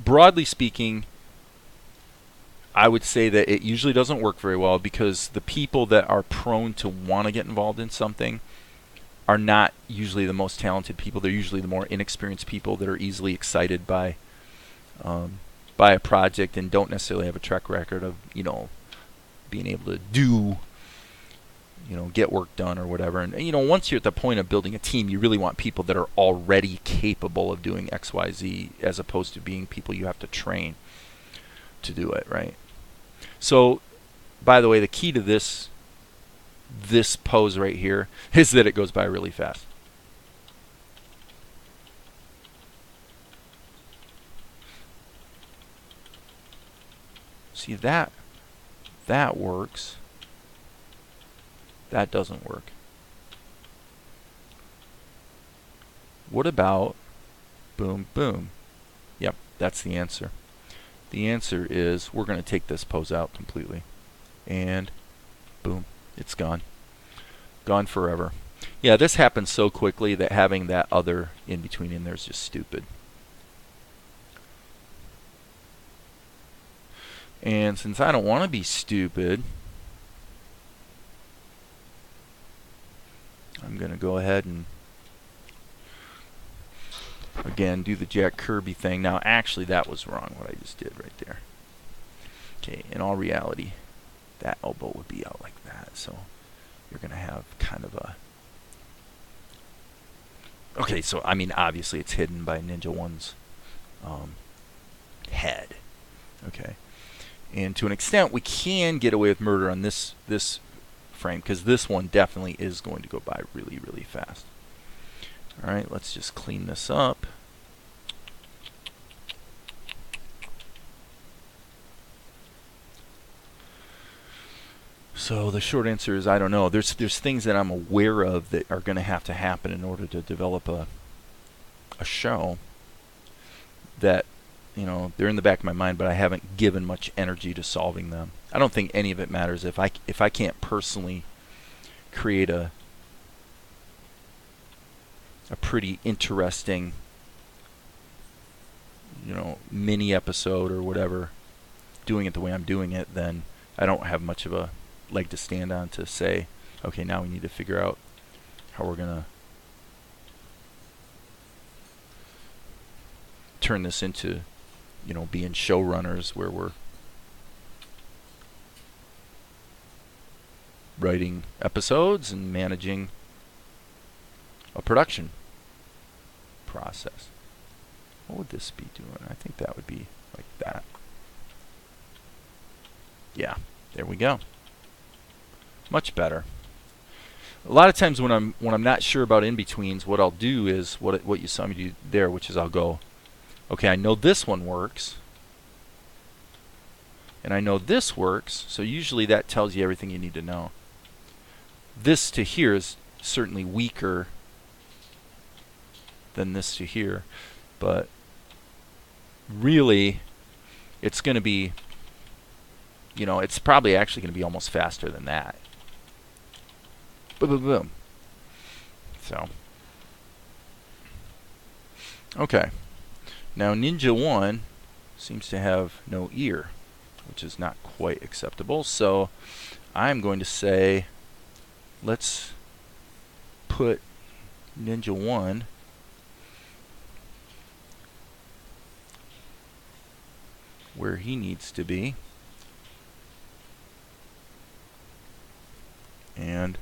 broadly speaking, I would say that it usually doesn't work very well, because the people that are prone to want to get involved in something are not usually the most talented people. They're usually the more inexperienced people that are easily excited by a project and don't necessarily have a track record of being able to get work done or whatever. And once you're at the point of building a team, you really want people that are already capable of doing XYZ, as opposed to being people you have to train to do it, right? So, by the way, the key to this pose right here is that it goes by really fast. See, that works. That doesn't work. What about boom, boom? Yep, that's the answer. The answer is we're going to take this pose out completely. And boom, it's gone. Gone forever. Yeah, this happens so quickly that having that other in between in there is just stupid. And since I don't want to be stupid, I'm going to go ahead and again do the Jack Kirby thing. Now actually that was wrong, what I just did right there. Okay, in all reality, that elbow would be out like that, so you're going to have kind of a... Okay, so I mean obviously it's hidden by Ninja One's head. Okay, and to an extent we can get away with murder on this frame, because this one definitely is going to go by really, really fast. Alright, let's just clean this up. So the short answer is I don't know. There's things that I'm aware of that are going to have to happen in order to develop a show that, they're in the back of my mind, but I haven't given much energy to solving them. I don't think any of it matters if I can't personally create a pretty interesting mini episode or whatever, doing it the way I'm doing it, then I don't have much of a leg to stand on to say, okay, now we need to figure out how we're gonna turn this into being showrunners, where we're writing episodes and managing a production process. What would this be doing? I think that would be like that. Yeah, there we go. Much better. A lot of times when I'm not sure about in-betweens, what I'll do is what you saw me do there, which is I'll go, okay, I know this one works, and I know this works, so usually that tells you everything you need to know. This to here is certainly weaker than this to here, but really it's going to be, you know, it's probably actually going to be almost faster than that. Boom, boom, boom. So, okay. Now Ninja 1 seems to have no ear, which is not quite acceptable. So I'm going to say, let's put Ninja 1 where he needs to be. And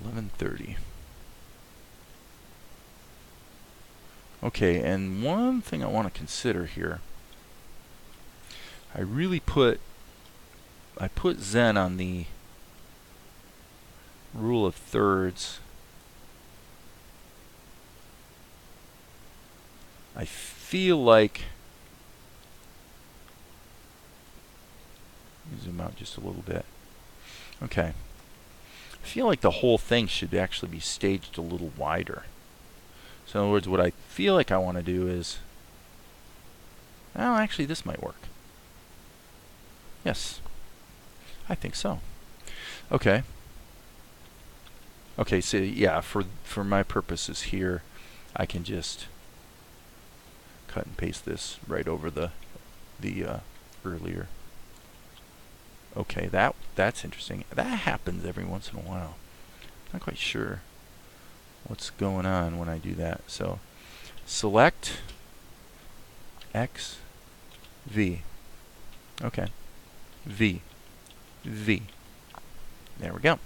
11:30. Okay, and one thing I want to consider here, I put Zen on the rule of thirds. I feel like, let me zoom out just a little bit. Okay. I feel like the whole thing should actually be staged a little wider. So in other words, what I feel like I want to do is, well, actually this might work. Yes, I think so. Okay. Okay, so yeah, for my purposes here, I can just cut and paste this right over the earlier. Okay, that's interesting. That happens every once in a while. Not quite sure what's going on when I do that. So select X V. Okay. V. V. There we go.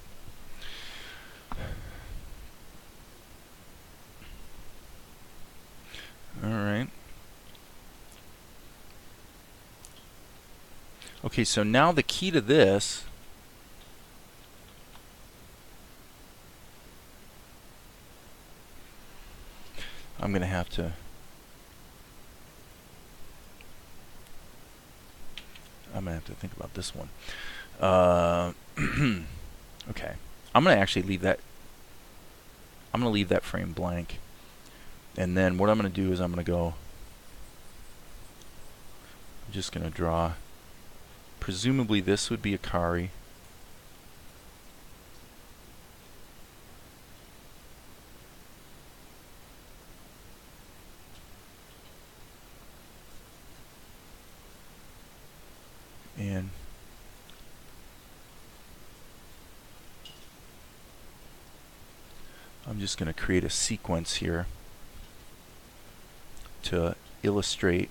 All right. Okay, so now the key to this I'm going to have to think about this one. Okay. I'm going to actually leave that frame blank. And then what I'm going to do is I'm just going to draw, presumably this would be Akari. And I'm just going to create a sequence here to illustrate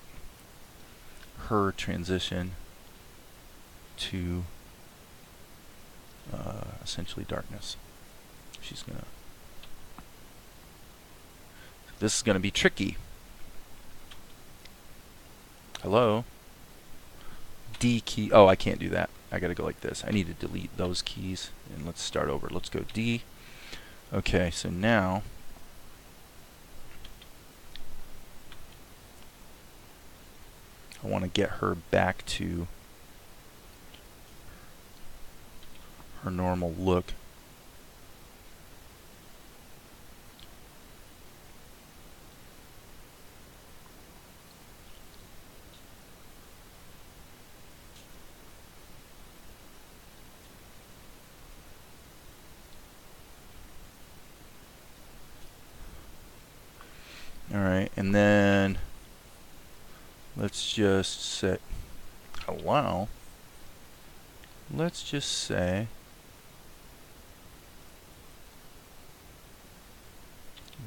her transition to essentially darkness. She's going to... This is going to be tricky. Hello? D key. Oh, I can't do that. I got to go like this. I need to delete those keys. And let's start over. Let's go D. Okay, so now I want to get her back to her normal look. Alright, and then let's just set, hello, let's just say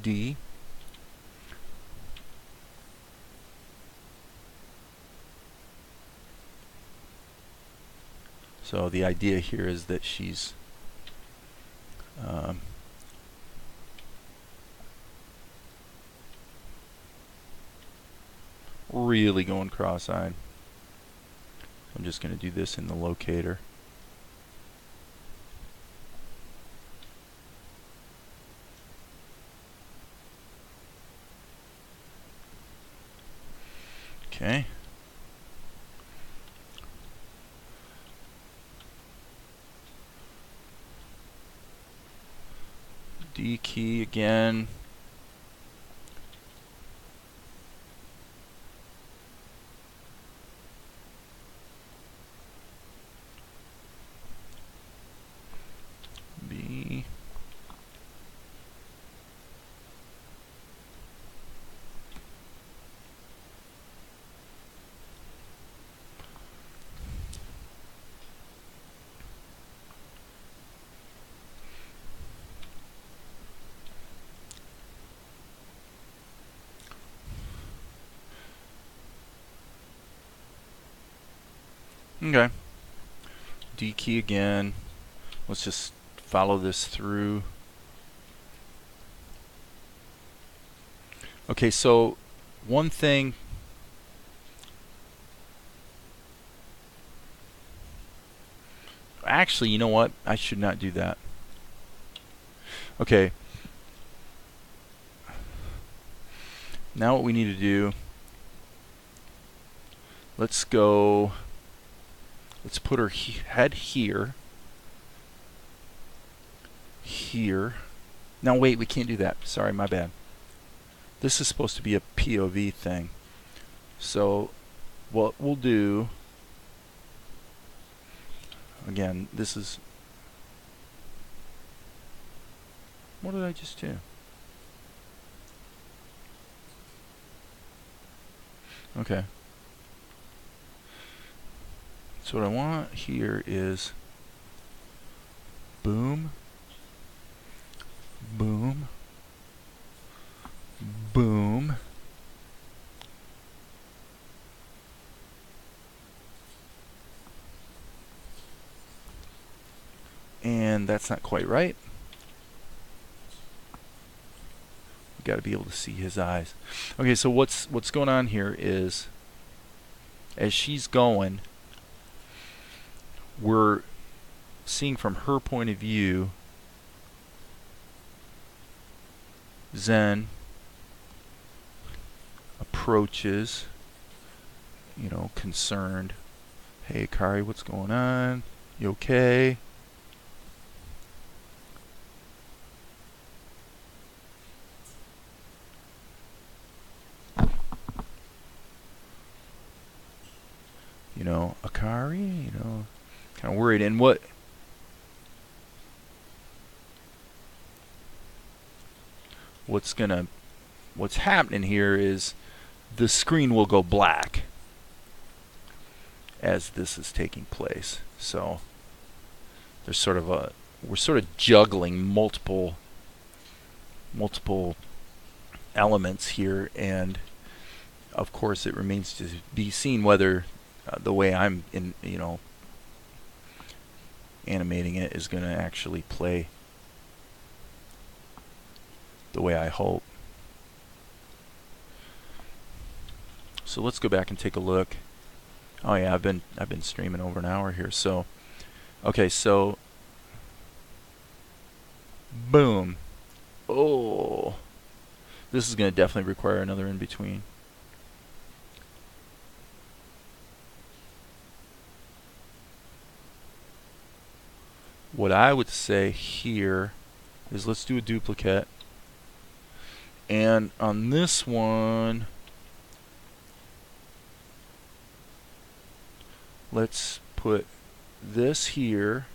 D. So the idea here is that she's really going cross-eyed. I'm just going to do this in the locator. Okay. D key again. B. Okay. D key again. Let's just follow this through. Okay, so one thing. Actually, you know what? I should not do that. Okay. Now what we need to do, let's go, let's put her head here. Here. Now wait, we can't do that. Sorry, my bad. This is supposed to be a POV thing. So what we'll do, again, this is, what did I just do? Okay. So what I want here is boom, boom, boom. And that's not quite right. You got to be able to see his eyes. Okay, so what's going on here is, as she's going, we're seeing from her point of view. Zen approaches, you know, concerned. Hey, Akari, what's going on? You okay? You know, Akari, you know, kind of worried. And what's happening here is the screen will go black as this is taking place. So there's sort of we're sort of juggling multiple elements here, and of course it remains to be seen whether the way I'm animating it is going to actually play the way I hope. So let's go back and take a look. Oh yeah, I've been streaming over an hour here. So okay, so boom. Oh, this is going to definitely require another in between. What I would say here is let's do a duplicate. And on this one, let's put this here.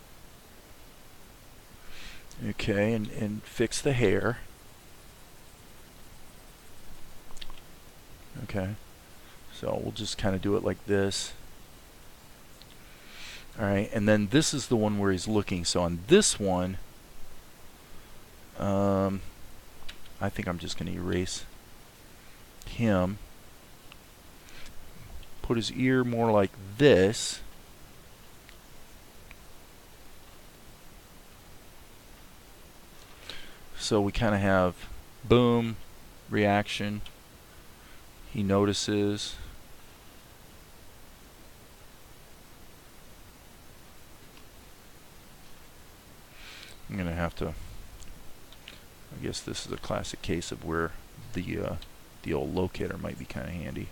Okay, and fix the hair. Okay, so we'll just kind of do it like this. Alright, and then this is the one where he's looking. So on this one, I think I'm just going to erase him. Put his ear more like this. So we kind of have boom, reaction. He notices. I'm going to have to, I guess this is a classic case of where the old locator might be kind of handy.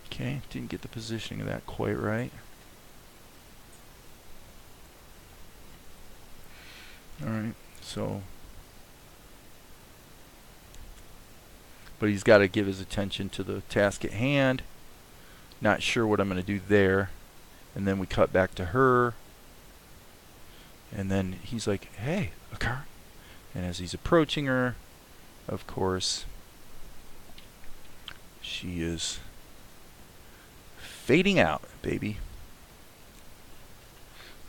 Okay, didn't get the positioning of that quite right. Alright, so, but he's got to give his attention to the task at hand. Not sure what I'm going to do there. And then we cut back to her. And then he's like, hey, a car. And as he's approaching her, of course, she is fading out, baby.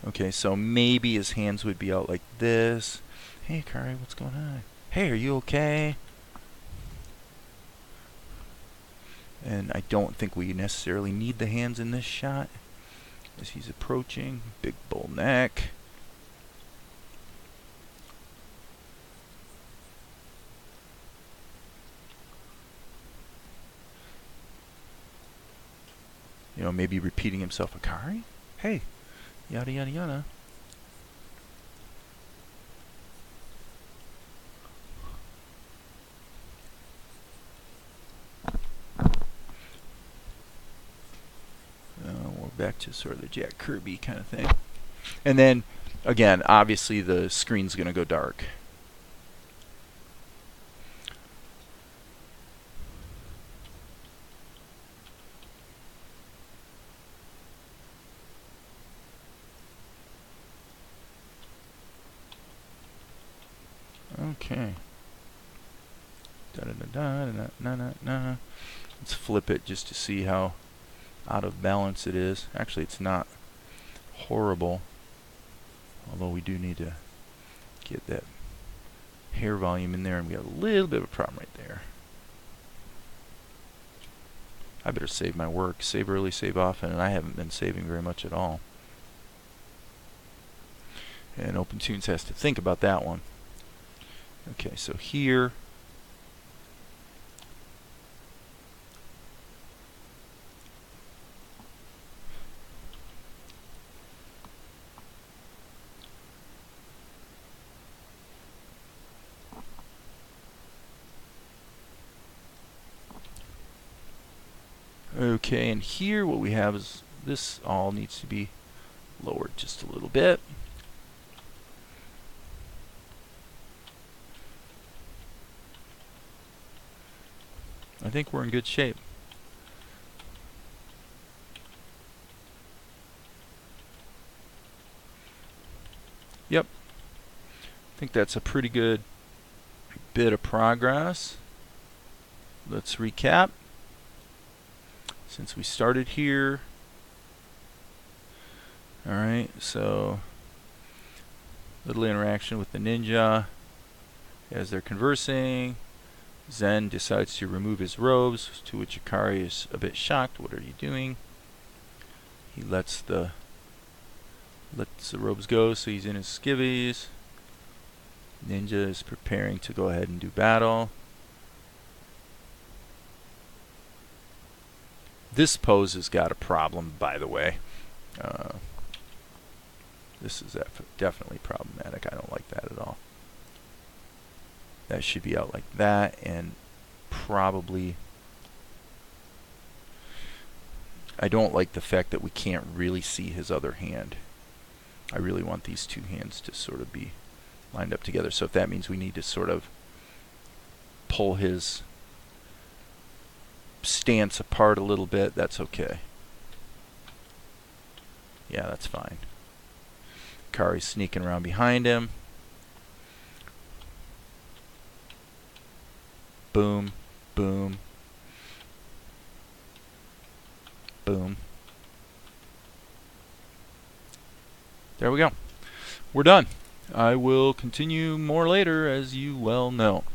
Okay, so maybe his hands would be out like this. Hey, Kari, what's going on? Hey, are you okay? And I don't think we necessarily need the hands in this shot. As he's approaching, big bull neck. You know, maybe repeating himself, Akari? Hey, yada yada yada. We're back to sort of the Jack Kirby kind of thing. And then, again, obviously the screen's going to go dark. Okay. Da-da-da-da-da-da-da-da. Let's flip it just to see how out of balance it is. Actually, it's not horrible, although we do need to get that hair volume in there, and we got a little bit of a problem right there. I better save my work. Save early, save often, and I haven't been saving very much at all. And OpenTunes has to think about that one. Okay, so here, okay, and here what we have is this all needs to be lowered just a little bit. I think we're in good shape. Yep. I think that's a pretty good bit of progress. Let's recap. Since we started here. Alright, so little interaction with the ninja as they're conversing. Zen decides to remove his robes, to which Akari is a bit shocked. What are you doing? He lets the robes go, so he's in his skivvies. Ninja is preparing to go ahead and do battle. This pose has got a problem, by the way. This is definitely problematic. I don't like that at all. That should be out like that, and probably I don't like the fact that we can't really see his other hand. I really want these two hands to sort of be lined up together. So if that means we need to sort of pull his stance apart a little bit, that's okay. Yeah, that's fine. Kari's sneaking around behind him. Boom, boom, boom. There we go. We're done. I will continue more later, as you well know.